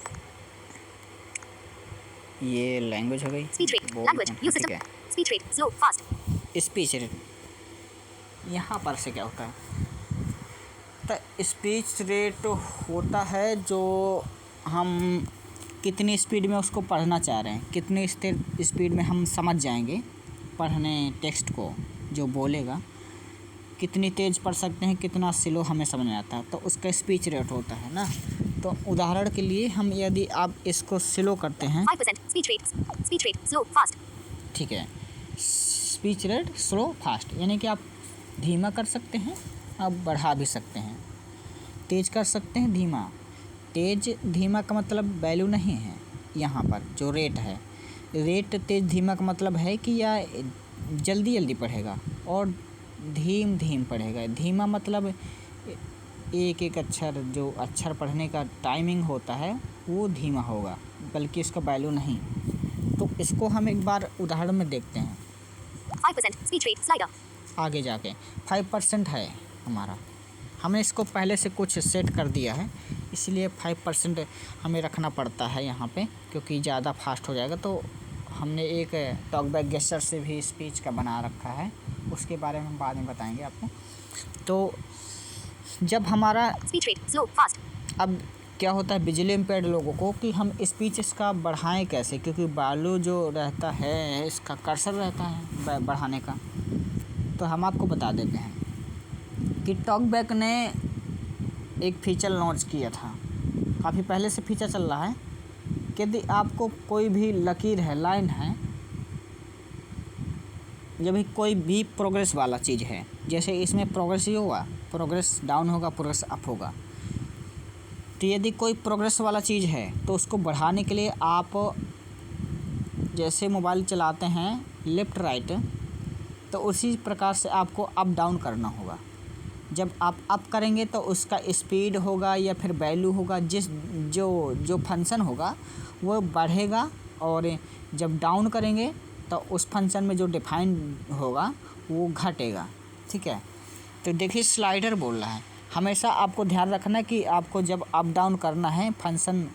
[SPEAKER 2] ये लैंग्वेज हो गई।
[SPEAKER 1] Speech rate. Language. Use
[SPEAKER 2] ठीक
[SPEAKER 1] system.
[SPEAKER 2] है,
[SPEAKER 1] Speech rate. Slow. Fast.
[SPEAKER 2] Speech rate यहाँ पर से क्या होता है, तो स्पीच रेट होता है जो हम कितनी स्पीड में उसको पढ़ना चाह रहे हैं, कितनी स्पीड में हम समझ जाएंगे पढ़ने टेक्स्ट को जो बोलेगा, कितनी तेज़ पढ़ सकते हैं, कितना स्लो हमें समझ में आता है, तो उसका स्पीच रेट होता है ना। तो उदाहरण के लिए हम यदि आप इसको स्लो करते हैं,
[SPEAKER 1] 5%. Speech rate. Speech rate. Slow. Fast.
[SPEAKER 2] ठीक है, स्पीच रेट स्लो फास्ट, यानी कि आप धीमा कर सकते हैं, आप बढ़ा भी सकते हैं, तेज़ कर सकते हैं, धीमा। तेज़ धीमा का मतलब वैल्यू नहीं है यहाँ पर, जो रेट है, रेट तेज़ धीमा का मतलब है कि या जल्दी जल्दी पढ़ेगा और धीम पढ़ेगा। धीमा मतलब एक एक अक्षर, जो अक्षर पढ़ने का टाइमिंग होता है वो धीमा होगा, बल्कि इसका वैल्यू नहीं। तो इसको हम एक बार उदाहरण में देखते हैं।
[SPEAKER 1] 5%. Speech rate. Slider.
[SPEAKER 2] आगे जाके 5% है हमारा, हमने इसको पहले से कुछ सेट कर दिया है, इसलिए 5% हमें रखना पड़ता है यहाँ पे, क्योंकि ज़्यादा फास्ट हो जाएगा। तो हमने एक टॉकबैक गेस्चर से भी स्पीच का बना रखा है, उसके बारे में हम बाद में बताएंगे आपको। तो जब हमारा
[SPEAKER 1] Speech rate. Slow. Fast.
[SPEAKER 2] अब क्या होता है विजुअली इम्पेयर्ड लोगों को कि हम स्पीच इसका बढ़ाएं कैसे, क्योंकि वैल्यू जो रहता है इसका कर्सर रहता है बढ़ाने का। तो हम आपको बता देते हैं कि टॉकबैक ने एक फीचर लॉन्च किया था, काफ़ी पहले से फीचर चल रहा है, कि यदि आपको कोई भी लकीर है, लाइन है, जब भी कोई भी प्रोग्रेस वाला चीज़ है, जैसे इसमें प्रोग्रेस ही होगा, प्रोग्रेस डाउन होगा, प्रोग्रेस अप होगा, तो यदि कोई प्रोग्रेस वाला चीज़ है तो उसको बढ़ाने के लिए आप जैसे मोबाइल चलाते हैं लेफ़्ट राइट, तो उसी प्रकार से आपको अप डाउन करना होगा। जब आप अप करेंगे तो उसका स्पीड होगा या फिर वैल्यू होगा, जो फंक्शन होगा वो बढ़ेगा, और जब डाउन करेंगे तो उस फंक्शन में जो डिफाइन होगा वो घटेगा। ठीक है, तो देखिए स्लाइडर बोल रहा है, हमेशा आपको ध्यान रखना है कि आपको जब अप डाउन करना है, फंक्शन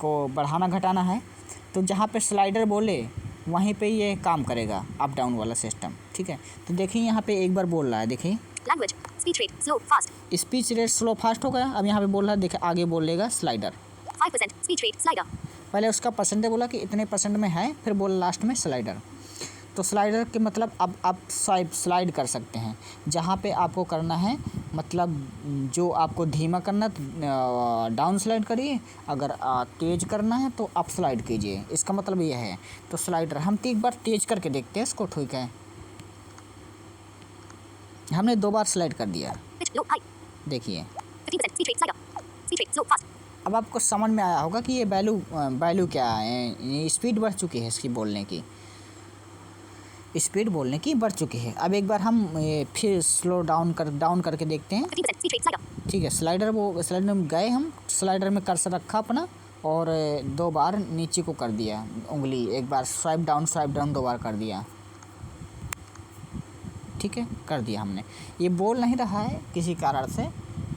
[SPEAKER 2] को बढ़ाना घटाना है, तो जहाँ पे स्लाइडर बोले वहीं पे ये काम करेगा, अप डाउन वाला सिस्टम। ठीक है, तो देखिए यहाँ पे एक बार बोल रहा है, देखिए
[SPEAKER 1] Language. Speech rate. Slow. Fast.
[SPEAKER 2] Speech rate slow fast हो गया। अब यहाँ पे बोल रहा है, देखिए आगे बोलेगा स्लाइडर।
[SPEAKER 1] 5%. Speech rate. Slider.
[SPEAKER 2] पहले उसका परसेंटेज बोला कि इतने परसेंट में है, फिर बोला लास्ट में स्लाइडर। तो स्लाइडर के मतलब अब आप स्लाइड कर सकते हैं, जहाँ पे आपको करना है, मतलब जो आपको धीमा करना डाउन स्लाइड करिए, अगर तेज़ करना है तो अप स्लाइड कीजिए, इसका मतलब यह है। तो स्लाइडर हम एक बार तेज़ करके देखते हैं इसको। ठीक है, हमने 2 बार स्लाइड कर दिया,
[SPEAKER 1] Pitch. Low. High.
[SPEAKER 2] देखिए
[SPEAKER 1] 15%. Speech rate. Slider. Speech rate. Slow. Fast.
[SPEAKER 2] अब आपको समझ में आया होगा कि ये वैल्यू क्या है, स्पीड बढ़ चुकी है इसकी, बोलने की स्पीड बढ़ चुकी है। अब एक बार हम फिर स्लो डाउन करके देखते हैं।
[SPEAKER 1] 15%. Speech rate. Slider.
[SPEAKER 2] ठीक है, स्लाइडर में गए हम, स्लाइडर में कर्सर रखा अपना, और 2 बार नीचे को कर दिया उंगली, एक बार स्वाइप डाउन 2 बार कर दिया। ठीक है, कर दिया हमने। ये बोल नहीं रहा है किसी कारण से,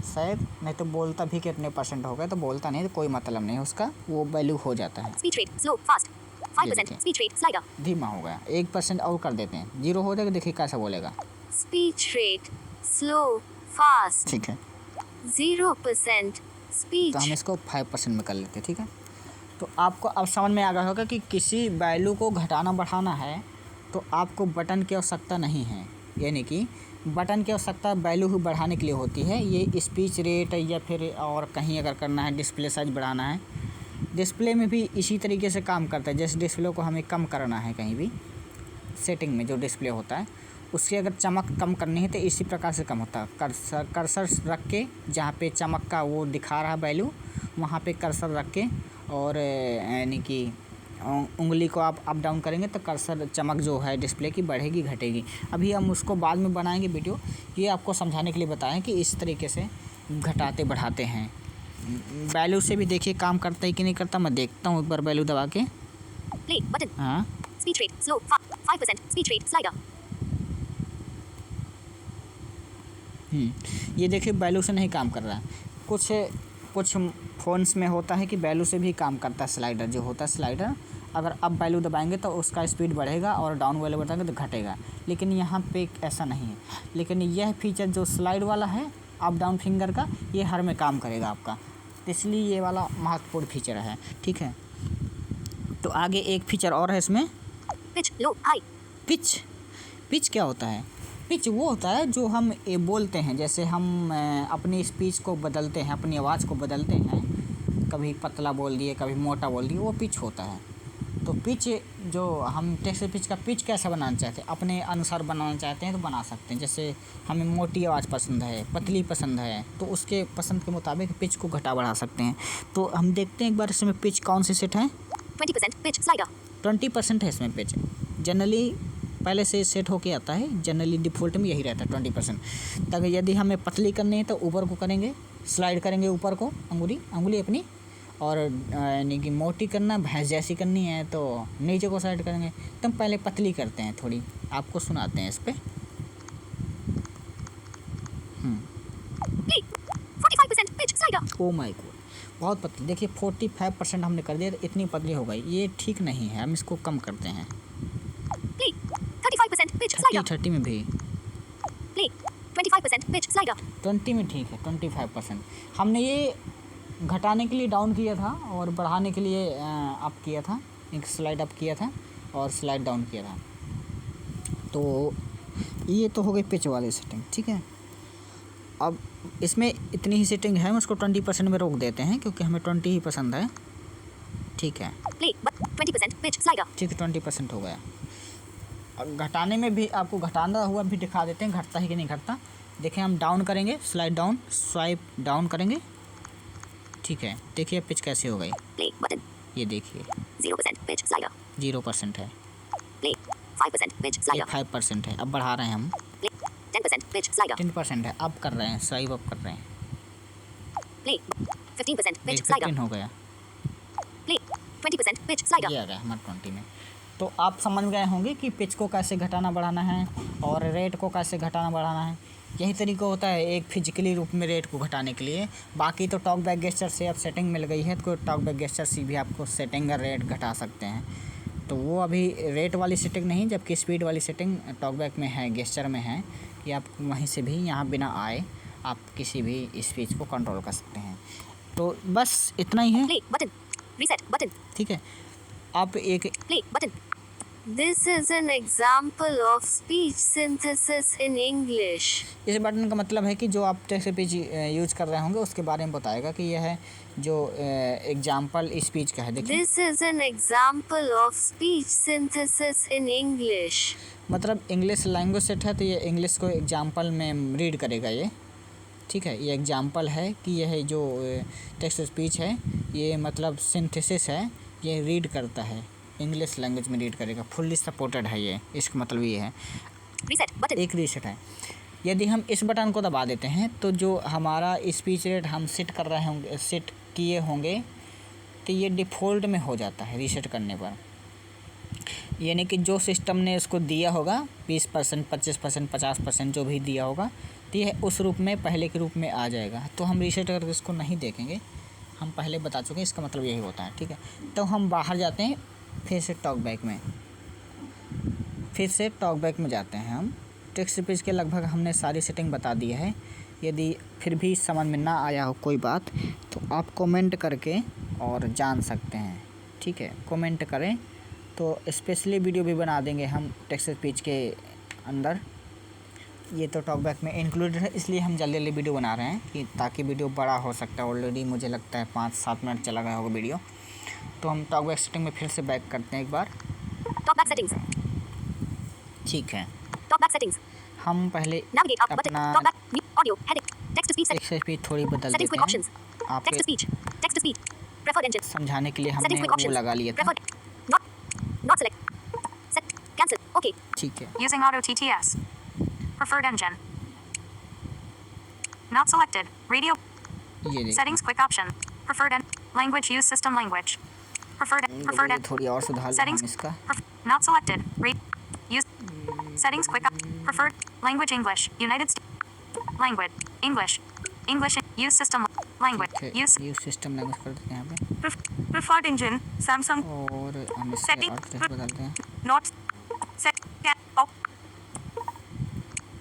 [SPEAKER 2] शायद, नहीं तो बोलता भी कितने परसेंट हो गए, तो बोलता नहीं तो कोई मतलब नहीं उसका, वो वैल्यू हो जाता है।
[SPEAKER 1] Speech rate. Slow. Fast. 5%.
[SPEAKER 2] देखिए।
[SPEAKER 1] Speech rate. Slider.
[SPEAKER 2] धीमा हो गया, 1% और कर देते हैं, 0 हो जाएगा, देखिए कैसा बोलेगा।
[SPEAKER 3] Speech rate. Slow. Fast.
[SPEAKER 2] ठीक है,
[SPEAKER 3] 0%.
[SPEAKER 2] तो
[SPEAKER 3] Speech.
[SPEAKER 2] हम इसको 5% में कर लेते हैं। ठीक है, तो आपको अब समझ में आ गया होगा कि किसी वैल्यू को घटाना बढ़ाना है तो आपको बटन की आवश्यकता नहीं है, यानी कि बटन की आवश्यकता वैल्यू ही बढ़ाने के लिए होती है। ये स्पीच रेट या फिर और कहीं अगर करना है, डिस्प्ले साइज बढ़ाना है, डिस्प्ले में भी इसी तरीके से काम करता है। जैसे डिस्प्ले को हमें कम करना है, कहीं भी सेटिंग में जो डिस्प्ले होता है उसकी अगर चमक कम करनी है तो इसी प्रकार से कम होता है। कर्सर रख के जहाँ पे चमक का वो दिखा रहा है वैल्यू, वहाँ पे कर्सर रख के और यानी कि उंगली को आप अप डाउन करेंगे तो कर्सर चमक जो है डिस्प्ले की बढ़ेगी घटेगी। अभी हम उसको बाद में बनाएंगे वीडियो, ये आपको समझाने के लिए बताएं कि इस तरीके से घटाते बढ़ाते हैं। वैल्यू से भी देखिए काम करता है कि नहीं करता, मैं देखता हूँ एक बार वैल्यू दबा के।
[SPEAKER 1] Play. Button.
[SPEAKER 2] हाँ,
[SPEAKER 1] Speech rate. Slow. 5%. Speech rate. Slider.
[SPEAKER 2] ये देखिए वैल्यू से नहीं काम कर रहा है। कुछ फ़ोन्स में होता है कि वैल्यू से भी काम करता है। स्लाइडर जो होता है, स्लाइडर अगर अप वैल्यू दबाएंगे तो उसका स्पीड बढ़ेगा और डाउन वैल्यू बताएंगे तो घटेगा, लेकिन यहाँ पे ऐसा नहीं है। लेकिन यह फीचर जो स्लाइड वाला है अप डाउन फिंगर का, ये हर में काम करेगा आपका, तो इसलिए ये वाला महत्वपूर्ण फीचर है। ठीक है, तो आगे एक फीचर और है इसमें,
[SPEAKER 1] Pitch. Low. High.
[SPEAKER 2] Pitch. Pitch क्या होता है? पिच वो होता है जो हम ये बोलते हैं, जैसे हम अपनी स्पीच को बदलते हैं, अपनी आवाज़ को बदलते हैं, कभी पतला बोल दिए कभी मोटा बोल दिए, वो पिच होता है। तो पिच जो हम टेक्स्ट पिच का पिच कैसा बनाना चाहते हैं, अपने अनुसार बनाना चाहते हैं तो बना सकते हैं। जैसे हमें मोटी आवाज़ पसंद है, पतली पसंद है, तो उसके पसंद के मुताबिक पिच को घटा बढ़ा सकते हैं। तो हम देखते हैं एक बार इसमें पिच कौन सी सेट है।
[SPEAKER 1] 20%. Pitch. Slider.
[SPEAKER 2] 20% है इसमें पिच। जनरली पहले से सेट होके आता है, जनरली डिफ़ॉल्ट में यही रहता है 20%। ताकि यदि हमें पतली करनी है तो ऊपर को करेंगे, स्लाइड करेंगे ऊपर को अंगुली अपनी, और यानी कि मोटी करना भैंस जैसी करनी है तो नीचे को स्लाइड करेंगे। तो हम पहले पतली करते हैं थोड़ी, आपको सुनाते हैं इस पर।
[SPEAKER 1] Play. 45%. Pitch. Slider.
[SPEAKER 2] Oh my God, बहुत पतली। देखिए 45% हमने कर दिया, तो इतनी पतली हो गई, ये ठीक नहीं है, हम इसको कम करते हैं।
[SPEAKER 1] Play. 35%. Pitch. Slider.
[SPEAKER 2] 30 में भी,
[SPEAKER 1] Play. 25%. Pitch. Slider.
[SPEAKER 2] 20 में ठीक है, 25%। हमने ये घटाने के लिए डाउन किया था और बढ़ाने के लिए अप किया था, एक स्लाइड अप किया था और स्लाइड डाउन किया था। तो ये तो हो गई पिच वाली सेटिंग। ठीक है, अब इसमें इतनी ही सेटिंग है, हम उसको 20% में रोक देते हैं क्योंकि हमें 20 ही पसंद है। ठीक है,
[SPEAKER 1] Play. 20%. Pitch. Slider.
[SPEAKER 2] ठीक है, 20% हो गया। और घटाने में भी आपको घटाना हुआ भी दिखा देते हैं, घटता है कि नहीं घटता। देखिए हम डाउन करेंगे, स्लाइड डाउन, स्वाइप डाउन करेंगे। ठीक है, देखिए पिच कैसे हो गई,
[SPEAKER 1] Play. Button.
[SPEAKER 2] ये देखिए
[SPEAKER 1] 0%. Pitch. Slider.
[SPEAKER 2] 0% है,
[SPEAKER 1] Play. 5%. Pitch.
[SPEAKER 2] ये
[SPEAKER 1] Slider.
[SPEAKER 2] 5% है। अब बढ़ा रहे हैं हम,
[SPEAKER 1] Play. 10%. Pitch. Slider.
[SPEAKER 2] 10% है, अब कर रहे हैं, स्वाइप अप कर रहे हैं,
[SPEAKER 1] Play. 15%. Pitch.
[SPEAKER 2] ये
[SPEAKER 1] Slider.
[SPEAKER 2] 15 हो गया,
[SPEAKER 1] Play. 20%. Pitch. Slider.
[SPEAKER 2] ये आ गया हमारा 20 में। तो आप समझ गए होंगे कि पिच को कैसे घटाना बढ़ाना है और रेट को कैसे घटाना बढ़ाना है। यही तरीका होता है एक फिजिकली रूप में रेट को घटाने के लिए। बाकी तो टॉक बैक गेस्चर से अब सेटिंग मिल गई है, तो टॉक बैक गेस्चर से भी आपको सेटिंग का रेट घटा सकते हैं। तो वो अभी रेट वाली सेटिंग नहीं, जबकि स्पीड वाली सेटिंग टॉक बैक में है, गेस्चर में है, कि आप वहीं से भी यहाँ बिना आए आप किसी भी स्पीच को कंट्रोल कर सकते हैं। तो बस इतना ही है।
[SPEAKER 1] Play. Button. Reset. Button.
[SPEAKER 2] ठीक है, आप एक
[SPEAKER 1] Play. Button.
[SPEAKER 3] This is an example of speech synthesis in English.
[SPEAKER 2] इस बटन का मतलब है कि जो आप टेक्स्ट स्पीच यूज कर रहे होंगे उसके बारे में बताएगा कि यह है जो एग्जाम्पल स्पीच का है। देखिए
[SPEAKER 3] This is an example of speech synthesis in English.
[SPEAKER 2] मतलब इंग्लिश लैंग्वेज सेट है, तो ये इंग्लिश को एग्जाम्पल में रीड करेगा ये। ठीक है, ये एग्जाम्पल है कि यह जो टेक्स्ट स्पीच है ये मतलब सिंथेसिस है, ये रीड करता है, इंग्लिश लैंग्वेज में रीड करेगा, फुल्ली सपोर्टेड है ये, इसका मतलब ये है।
[SPEAKER 1] Reset. Button.
[SPEAKER 2] एक रीसेट है। यदि हम इस बटन को दबा देते हैं तो जो हमारा स्पीच रेट हम सेट कर रहे होंगे, सेट किए होंगे, तो ये डिफ़ॉल्ट में हो जाता है रीसेट करने पर। यानी कि जो सिस्टम ने इसको दिया होगा 20%, 25%, 50% जो भी दिया होगा, तो यह उस रूप में पहले के रूप में आ जाएगा। तो हम रीसेट करके इसको नहीं देखेंगे, हम पहले बता चुके हैं, इसका मतलब यही होता है। ठीक है, तो हम बाहर जाते हैं, फिर से टॉकबैक में जाते हैं हम। टेक्स्ट स्पीच के लगभग हमने सारी सेटिंग बता दी है। यदि फिर भी समझ में ना आया हो कोई बात, तो आप कमेंट करके और जान सकते हैं। ठीक है, कमेंट करें तो स्पेशली वीडियो भी बना देंगे हम टेक्स्ट स्पीच के अंदर। ये तो टॉकबैक में इंक्लूडेड है, इसलिए हम जल्दी जल्दी वीडियो बना रहे हैं कि ताकि वीडियो बड़ा हो सकता है। ऑलरेडी मुझे लगता है 5-7 मिनट चला गया होगा वीडियो। तो हम टॉकबैक सेटिंग में फिर से बैक करते हैं एक बार।
[SPEAKER 1] Talkback settings.
[SPEAKER 2] ठीक है,
[SPEAKER 1] Talkback settings.
[SPEAKER 2] हम पहले
[SPEAKER 1] Navigate up button.
[SPEAKER 2] अपना
[SPEAKER 1] Talkback. Mute. Audio. Heading. Text to speech setting.
[SPEAKER 2] Text speech थोड़ी बदल
[SPEAKER 1] Settings
[SPEAKER 2] देते
[SPEAKER 1] quick
[SPEAKER 2] हैं
[SPEAKER 1] options.
[SPEAKER 2] आप
[SPEAKER 1] Text to speech. Text to speech. Preferred engine.
[SPEAKER 2] समझाने के लिए
[SPEAKER 1] Settings
[SPEAKER 2] हमने
[SPEAKER 1] quick
[SPEAKER 2] वो
[SPEAKER 1] options.
[SPEAKER 2] लगा लिया था।
[SPEAKER 1] Preferred. Not select. Set. Cancel. Okay.
[SPEAKER 2] ठीक है,
[SPEAKER 1] Using auto TTS. Preferred engine. Not selected. Radio.
[SPEAKER 2] ये देखिए,
[SPEAKER 1] Settings quick option. Preferred language use system language. Preferred
[SPEAKER 2] ये थोड़ी और सुधार लें
[SPEAKER 1] settings.
[SPEAKER 2] हम इसका।
[SPEAKER 1] Not selected. Use settings quick preferred language English United States language English use system language
[SPEAKER 2] ठीक है,
[SPEAKER 1] use
[SPEAKER 2] यूज सिस्टम लैंग्वेज कर देते हैं यहाँ पे,
[SPEAKER 1] preferred engine Samsung
[SPEAKER 2] और हम इसके
[SPEAKER 1] Setting.
[SPEAKER 2] अर्थ बदलते हैं।
[SPEAKER 1] not set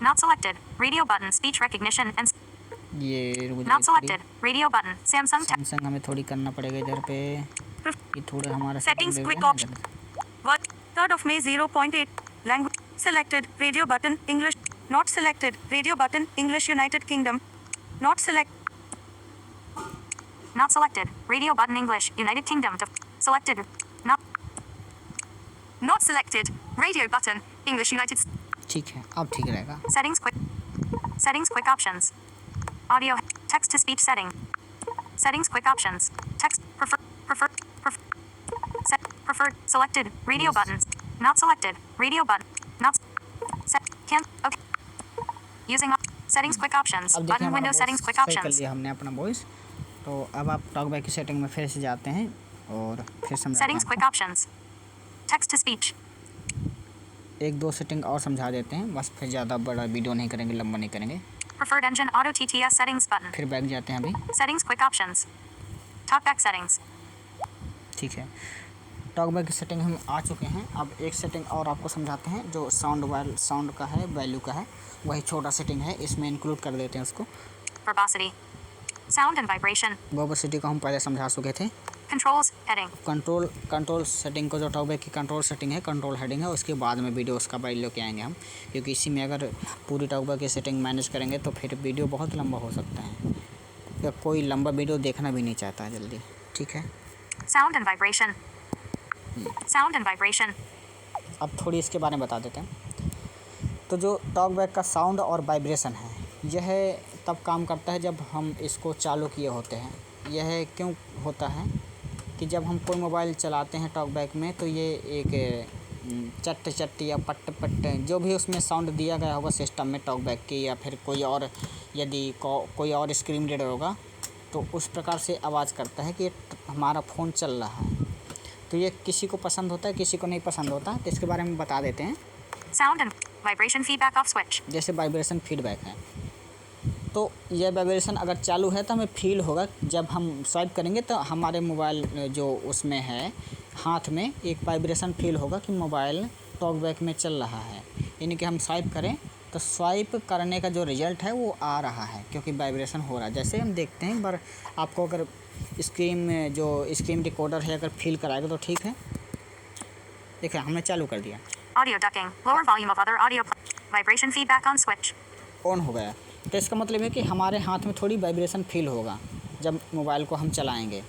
[SPEAKER 1] not selected radio button speech recognition and
[SPEAKER 2] ये रुक
[SPEAKER 1] not
[SPEAKER 2] जाइए,
[SPEAKER 1] selected radio button Samsung
[SPEAKER 2] Samsung हमें थोड़ी करना पड़ेगा इधर पे। ये थोड़ा हमारा
[SPEAKER 1] Settings
[SPEAKER 2] setting
[SPEAKER 1] quick
[SPEAKER 2] देख
[SPEAKER 1] option. What 3rd of May 0.8 language selected radio button English not selected radio button English United Kingdom not selected radio button English United Kingdom selected not selected radio button English United
[SPEAKER 2] ठीक है, अब ठीक रहेगा।
[SPEAKER 1] settings quick options audio text to speech setting settings quick options text preferred selected radio
[SPEAKER 2] Yes.
[SPEAKER 1] buttons not selected radio button not set can okay using settings quick options
[SPEAKER 2] अब देखिए
[SPEAKER 1] button
[SPEAKER 2] हमारा
[SPEAKER 1] window
[SPEAKER 2] voice
[SPEAKER 1] settings quick
[SPEAKER 2] सही कर
[SPEAKER 1] options
[SPEAKER 2] लिया हमने अपना voice. तो अब आप टॉकबैक की सेटिंग में फिर से जाते हैं और फिर समझाते
[SPEAKER 1] settings
[SPEAKER 2] हैं
[SPEAKER 1] quick options text to speech
[SPEAKER 2] आपको। एक दो सेटिंग और समझा देते हैं बस, फिर ज़्यादा बड़ा वीडियो नहीं करेंगे, लंबा नहीं करेंगे।
[SPEAKER 1] preferred engine auto TTS settings button
[SPEAKER 2] फिर बैक जाते हैं अभी।
[SPEAKER 1] settings quick options talkback settings
[SPEAKER 2] ठीक है, टॉकबैक की सेटिंग हम आ चुके हैं। अब एक सेटिंग और आपको समझाते हैं जो साउंड का है, वैल्यू का है। वही छोटा सेटिंग है, इसमें इंक्लूड कर देते हैं उसको।
[SPEAKER 1] verbosity sound and vibration
[SPEAKER 2] वर्बोसिटी को हम पहले समझा चुके थे।
[SPEAKER 1] controls heading
[SPEAKER 2] कंट्रोल सेटिंग को, जो टॉकबैक की कंट्रोल सेटिंग है, कंट्रोल हेडिंग है, उसके बाद में वीडियो उसका बाइल लेके आएंगे हम, क्योंकि इसी में अगर पूरी टॉकबैक की सेटिंग मैनेज करेंगे तो फिर वीडियो बहुत लंबा हो सकता है, या कोई लंबा वीडियो देखना भी नहीं चाहता है जल्दी। ठीक है,
[SPEAKER 1] sound and vibration
[SPEAKER 2] अब थोड़ी इसके बारे में बता देते हैं। तो जो टॉकबैक का साउंड और वाइब्रेशन है, यह तब काम करता है जब हम इसको चालू किए होते हैं। यह क्यों होता है कि जब हम कोई मोबाइल चलाते हैं टॉकबैक में, तो ये एक चट चट या पट पट जो भी उसमें साउंड दिया गया होगा सिस्टम में टॉकबैक की, या फिर कोई और, यदि कोई और स्क्रीन रीडर होगा तो उस प्रकार से आवाज़ करता है कि हमारा फ़ोन चल रहा है। तो ये किसी को पसंद होता है, किसी को नहीं पसंद होता, तो इसके बारे में बता देते हैं।
[SPEAKER 1] sound and vibration feedback off switch
[SPEAKER 2] जैसे वाइब्रेशन फीडबैक है, तो यह वाइब्रेशन अगर चालू है तो हमें फील होगा, जब हम स्वाइप करेंगे तो हमारे मोबाइल जो उसमें है हाथ में एक वाइब्रेशन फील होगा कि मोबाइल टॉकबैक में चल रहा है। यानी कि हम स्वाइप करें तो स्वाइप करने का जो रिज़ल्ट है वो आ रहा है, क्योंकि वाइब्रेशन हो रहा है। जैसे हम देखते हैं एक बार, आपको अगर स्क्रीन रिकॉर्डर है अगर फील कराएगा तो ठीक है। देखिए हमने चालू कर दिया,
[SPEAKER 1] audio ducking lower volume of other audio vibration feedback on switch
[SPEAKER 2] on हो गया। तो इसका मतलब है कि हमारे हाथ में थोड़ी वाइब्रेशन फील होगा जब मोबाइल को हम चलाएंगे,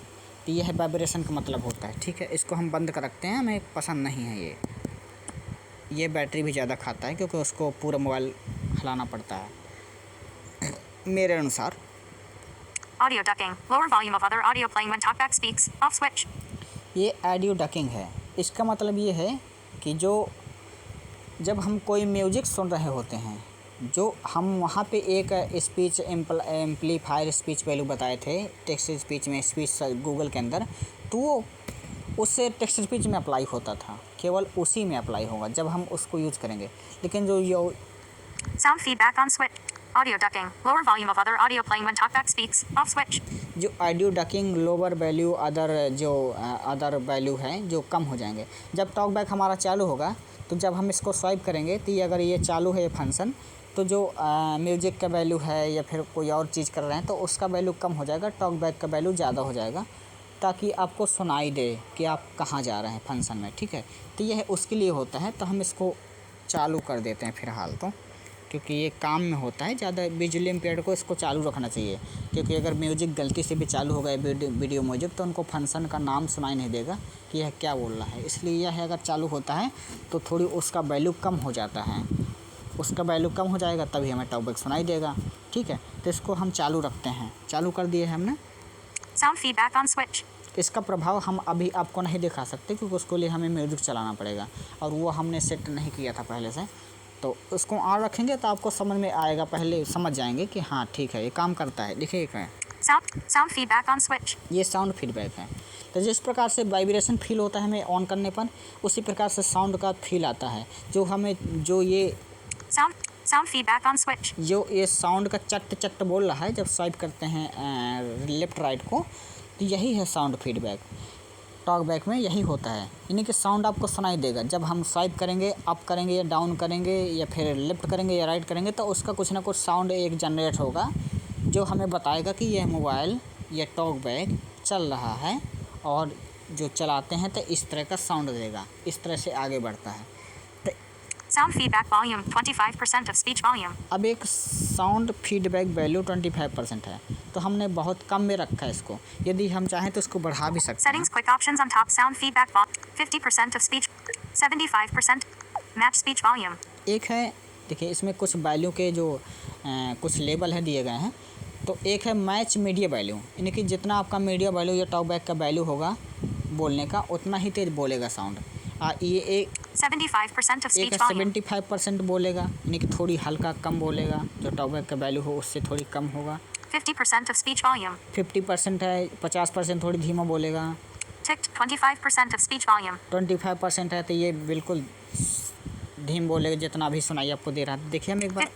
[SPEAKER 2] तो यह वाइब्रेशन का मतलब होता है। ठीक है, इसको हम बंद कर रखते हैं, हमें पसंद नहीं है ये बैटरी भी ज़्यादा खाता है, क्योंकि उसको पूरा मोबाइल हिलाना पड़ता है मेरे अनुसार।
[SPEAKER 1] audio ducking lower volume of other audio playing when talkback speaks off switch
[SPEAKER 2] ये ऑडियो डकिंग है। इसका मतलब ये है कि जब हम कोई म्यूज़िक सुन रहे होते हैं, जो हम वहाँ पे एक स्पीच एम्पलीफायर स्पीच वैल्यू बताए थे टेक्स्ट स्पीच में, स्पीच गूगल के अंदर, तो वो उससे टेक्स्ट स्पीच में अप्लाई होता था, केवल उसी में अप्लाई होगा जब हम उसको यूज़ करेंगे। लेकिन जो ये
[SPEAKER 1] Sound feedback on switch. Audio ducking. Lower volume of other audio playing when talkback speaks. Off switch.
[SPEAKER 2] जो audio ducking, lower value, other value हैं जो कम हो जाएंगे जब टॉकबैक हमारा चालू होगा। तो जब हम इसको स्वाइप करेंगे तो ये अगर ये चालू है ये फंक्शन, तो जो म्यूज़िक का वैल्यू है या फिर कोई और चीज़ कर रहे हैं तो उसका वैल्यू कम हो जाएगा, टॉकबैक का वैल्यू ज़्यादा हो जाएगा, ताकि आपको सुनाई दे कि आप कहाँ जा रहे हैं फंक्शन में। ठीक है, तो यह उसके लिए होता है। तो हम इसको चालू कर देते हैं फ़िलहाल तो, क्योंकि ये काम में होता है। ज़्यादा विजुअली इम्पेयर्ड को इसको चालू रखना चाहिए, क्योंकि अगर म्यूज़िक गलती से भी चालू हो गया वीडियो म्यूजिक तो उनको फंक्शन का नाम सुनाई नहीं देगा कि यह क्या बोल रहा है। इसलिए यह अगर चालू होता है तो थोड़ी उसका वैल्यू कम हो जाता है, उसका वैल्यू कम हो जाएगा तभी हमें टॉकबैक सुनाई देगा। ठीक है, तो इसको हम चालू रखते हैं, चालू कर दिए हमने।
[SPEAKER 1] Sound feedback on switch.
[SPEAKER 2] इसका प्रभाव हम अभी आपको नहीं दिखा सकते क्योंकि उसके लिए हमें म्यूज़िक चलाना पड़ेगा और वो हमने सेट नहीं किया था पहले से। तो उसको ऑन रखेंगे तो आपको समझ में आएगा, पहले समझ जाएंगे कि हाँ ठीक है ये काम करता है। देखिए क्या है,
[SPEAKER 1] Sound feedback on switch.
[SPEAKER 2] ये साउंड फीडबैक है। तो जिस प्रकार से वाइब्रेशन फील होता है हमें ऑन करने पर, उसी प्रकार से साउंड का फील आता है। जो ये
[SPEAKER 1] Sound feedback on switch.
[SPEAKER 2] जो ये साउंड का चट चट बोल रहा है जब स्वाइप करते हैं लेफ़्ट राइट को, तो यही है साउंड फीडबैक। टॉकबैक में यही होता है, यानी कि साउंड आपको सुनाई देगा जब हम स्वाइप करेंगे, अप करेंगे या डाउन करेंगे या फिर लेफ़्ट करेंगे या राइट करेंगे, तो उसका कुछ ना कुछ साउंड एक जनरेट होगा जो हमें बताएगा कि यह मोबाइल या टॉकबैक चल रहा है। और जो चलाते हैं तो इस तरह का साउंड देगा, इस तरह से आगे बढ़ता है।
[SPEAKER 1] Sound feedback volume 25% of speech volume.
[SPEAKER 2] अब एक साउंड फीडबैक वैल्यू 25% है, तो हमने बहुत कम में रखा है इसको। यदि हम चाहें तो इसको बढ़ा भी सकते हैं।
[SPEAKER 1] Settings quick options on top. Sound feedback volume 50% of speech. 75%. Match speech volume.
[SPEAKER 2] एक है, देखिए इसमें कुछ वैल्यू के जो कुछ लेबल है दिए गए हैं। तो एक है मैच मीडिया वैल्यू, यानी कि जितना आपका मीडिया वैल्यू या टॉकबैक का वैल्यू होगा बोलने का, उतना ही तेज़ बोलेगा साउंड। ये एक
[SPEAKER 1] 75% of
[SPEAKER 2] एक
[SPEAKER 1] speech volume.
[SPEAKER 2] 75% बोलेगा, यानी कि थोड़ी हल्का कम बोलेगा। जो टॉकबैक का वैल्यू हो उससे थोड़ी कम होगा।
[SPEAKER 1] 50% of speech volume.
[SPEAKER 2] 50% है, 50% थोड़ी धीमा बोलेगा।
[SPEAKER 1] Ticked 25% of speech volume.
[SPEAKER 2] 25% है तो ये बिल्कुल धीम बोलेगा, जितना भी सुनाई आपको दे रहा है। देखिए हम एक बार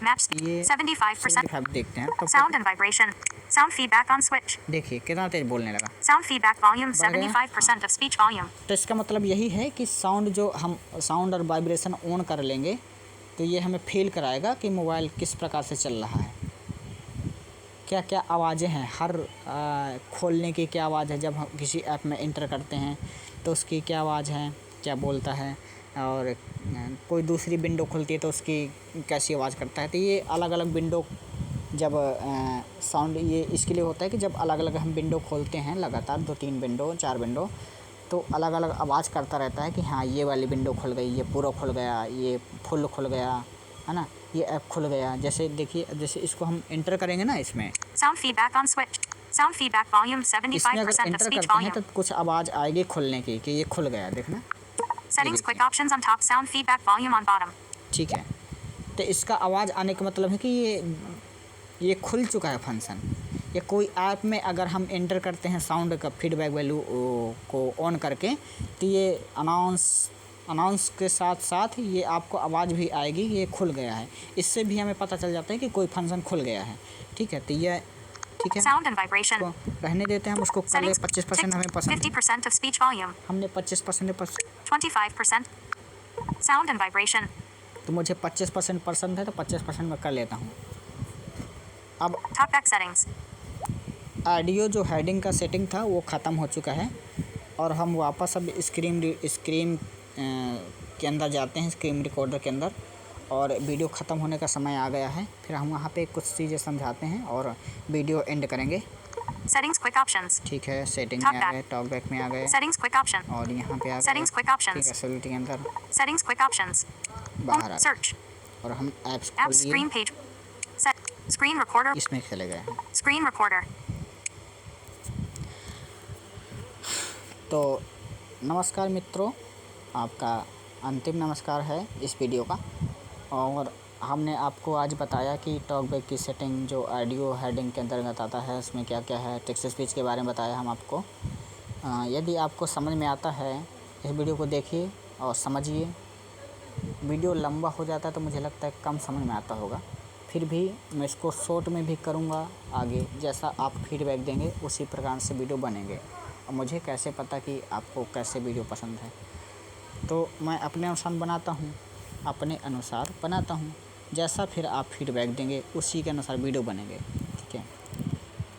[SPEAKER 1] Match
[SPEAKER 2] ये
[SPEAKER 1] 75%.
[SPEAKER 2] 75 देखते हैं तो
[SPEAKER 1] Sound and vibration. Sound feedback on switch.
[SPEAKER 2] देखिए कितना तेज बोलने लगा।
[SPEAKER 1] Sound feedback volume
[SPEAKER 2] बढ़ गया?
[SPEAKER 1] 75% of speech volume.
[SPEAKER 2] तो इसका मतलब यही है कि साउंड और वाइब्रेशन ऑन कर लेंगे तो ये हमें फील कराएगा कि मोबाइल किस प्रकार से चल रहा है, क्या क्या आवाज़ें हैं। हर खोलने की क्या आवाज़ है, जब हम किसी ऐप में इंटर करते हैं तो उसकी क्या आवाज़ है, क्या बोलता है, और कोई दूसरी विंडो खुलती है तो उसकी कैसी आवाज़ करता है। तो ये अलग अलग विंडो जब साउंड ये इसके लिए होता है कि जब अलग अलग हम विंडो खोलते हैं लगातार 2-3 विंडो 4 विंडो, तो अलग अलग आवाज़ करता रहता है कि हाँ ये वाली विंडो खुल गई, ये पूरा खुल गया, ये फुल खुल गया, है ना, ये ऐप खुल गया। जैसे देखिए, जैसे इसको हम इंटर करेंगे ना, इसमें
[SPEAKER 1] Sound feedback on switch. Sound feedback volume
[SPEAKER 2] इसमें अगर
[SPEAKER 1] 75% of
[SPEAKER 2] इंटर
[SPEAKER 1] speech
[SPEAKER 2] करते हैं
[SPEAKER 1] volume.
[SPEAKER 2] तो कुछ आवाज़ आएगी खुलने की कि ये खुल गया, देखना।
[SPEAKER 1] Settings quick options on top. Sound feedback volume on bottom.
[SPEAKER 2] ठीक है, तो इसका आवाज़ आने का मतलब है कि ये खुल चुका है फंक्शन। या कोई ऐप में अगर हम एंटर करते हैं साउंड का फीडबैक वैल्यू को ऑन करके, तो ये अनाउंस के साथ साथ ये आपको आवाज़ भी आएगी ये खुल गया है। इससे भी हमें पता चल जाता है कि कोई फंक्शन खुल गया है। ठीक है, तो ये ठीक है,
[SPEAKER 1] Sound and vibration.
[SPEAKER 2] तो रहने देते हैं हम उसको। पहले
[SPEAKER 1] Settings
[SPEAKER 2] 25% हमें पसंद है,
[SPEAKER 1] 50% of speech volume.
[SPEAKER 2] हमने 25%
[SPEAKER 1] 25%. Sound and vibration.
[SPEAKER 2] तो मुझे 25% पसंद है तो 25% मैं कर लेता हूँ। अब
[SPEAKER 1] Talkback settings.
[SPEAKER 2] ऑडियो जो हेडिंग का सेटिंग था वो ख़त्म हो चुका है और हम वापस अब स्क्रीन के अंदर जाते हैं, स्क्रीन रिकॉर्डर के अंदर, और वीडियो ख़त्म होने का समय आ गया है। फिर हम वहाँ पे कुछ चीज़ें समझाते हैं और वीडियो एंड करेंगे।
[SPEAKER 1] Settings quick options.
[SPEAKER 2] ठीक है, सेटिंग में आ गए, टॉकबैक में आ गए
[SPEAKER 1] Settings quick option.
[SPEAKER 2] और यहाँ पे आ गए।
[SPEAKER 1] Settings quick
[SPEAKER 2] ठीक
[SPEAKER 1] options.
[SPEAKER 2] है, सॉलिड के अंदर
[SPEAKER 1] Settings quick options.
[SPEAKER 2] बाहर आ गए
[SPEAKER 1] Search.
[SPEAKER 2] और हम ऐप्स खोल
[SPEAKER 1] Apps
[SPEAKER 2] लिए,
[SPEAKER 1] screen page. Set. Screen recorder.
[SPEAKER 2] इसमें चले गए।
[SPEAKER 1] Screen recorder.
[SPEAKER 2] तो नमस्कार मित्रों, आपका अंतिम नमस्कार है इस वीडियो का। और हमने आपको आज बताया कि टॉकबैक की सेटिंग जो ऑडियो हेडिंग के अंतर्गत आता है उसमें क्या क्या है। टेक्स्ट स्पीच के बारे में बताया हम आपको। यदि आपको समझ में आता है इस वीडियो को देखिए और समझिए। वीडियो लंबा हो जाता है तो मुझे लगता है कम समझ में आता होगा, फिर भी मैं इसको शॉर्ट में भी करूँगा आगे। जैसा आप फीडबैक देंगे उसी प्रकार से वीडियो बनेंगे। और मुझे कैसे पता कि आपको कैसे वीडियो पसंद है, तो मैं अपने अनुसार बनाता हूँ। जैसा फिर आप फीडबैक देंगे उसी के अनुसार वीडियो बनेंगे, ठीक है।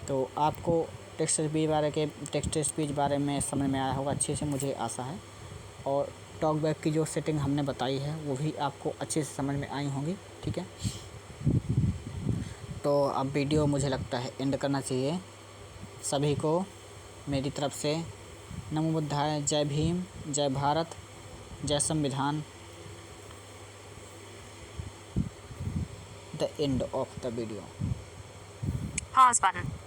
[SPEAKER 2] तो आपको टेक्स्ट स्पीच बारे में समझ में आया होगा अच्छे से, मुझे आशा है। और टॉकबैक की जो सेटिंग हमने बताई है वो भी आपको अच्छे से समझ में आई होंगी, ठीक है। तो अब वीडियो मुझे लगता है एंड करना चाहिए। सभी को मेरी तरफ से नमो बुद्धाय, जय भीम, जय भारत, जय संविधान। The end of the video.
[SPEAKER 1] Pause button.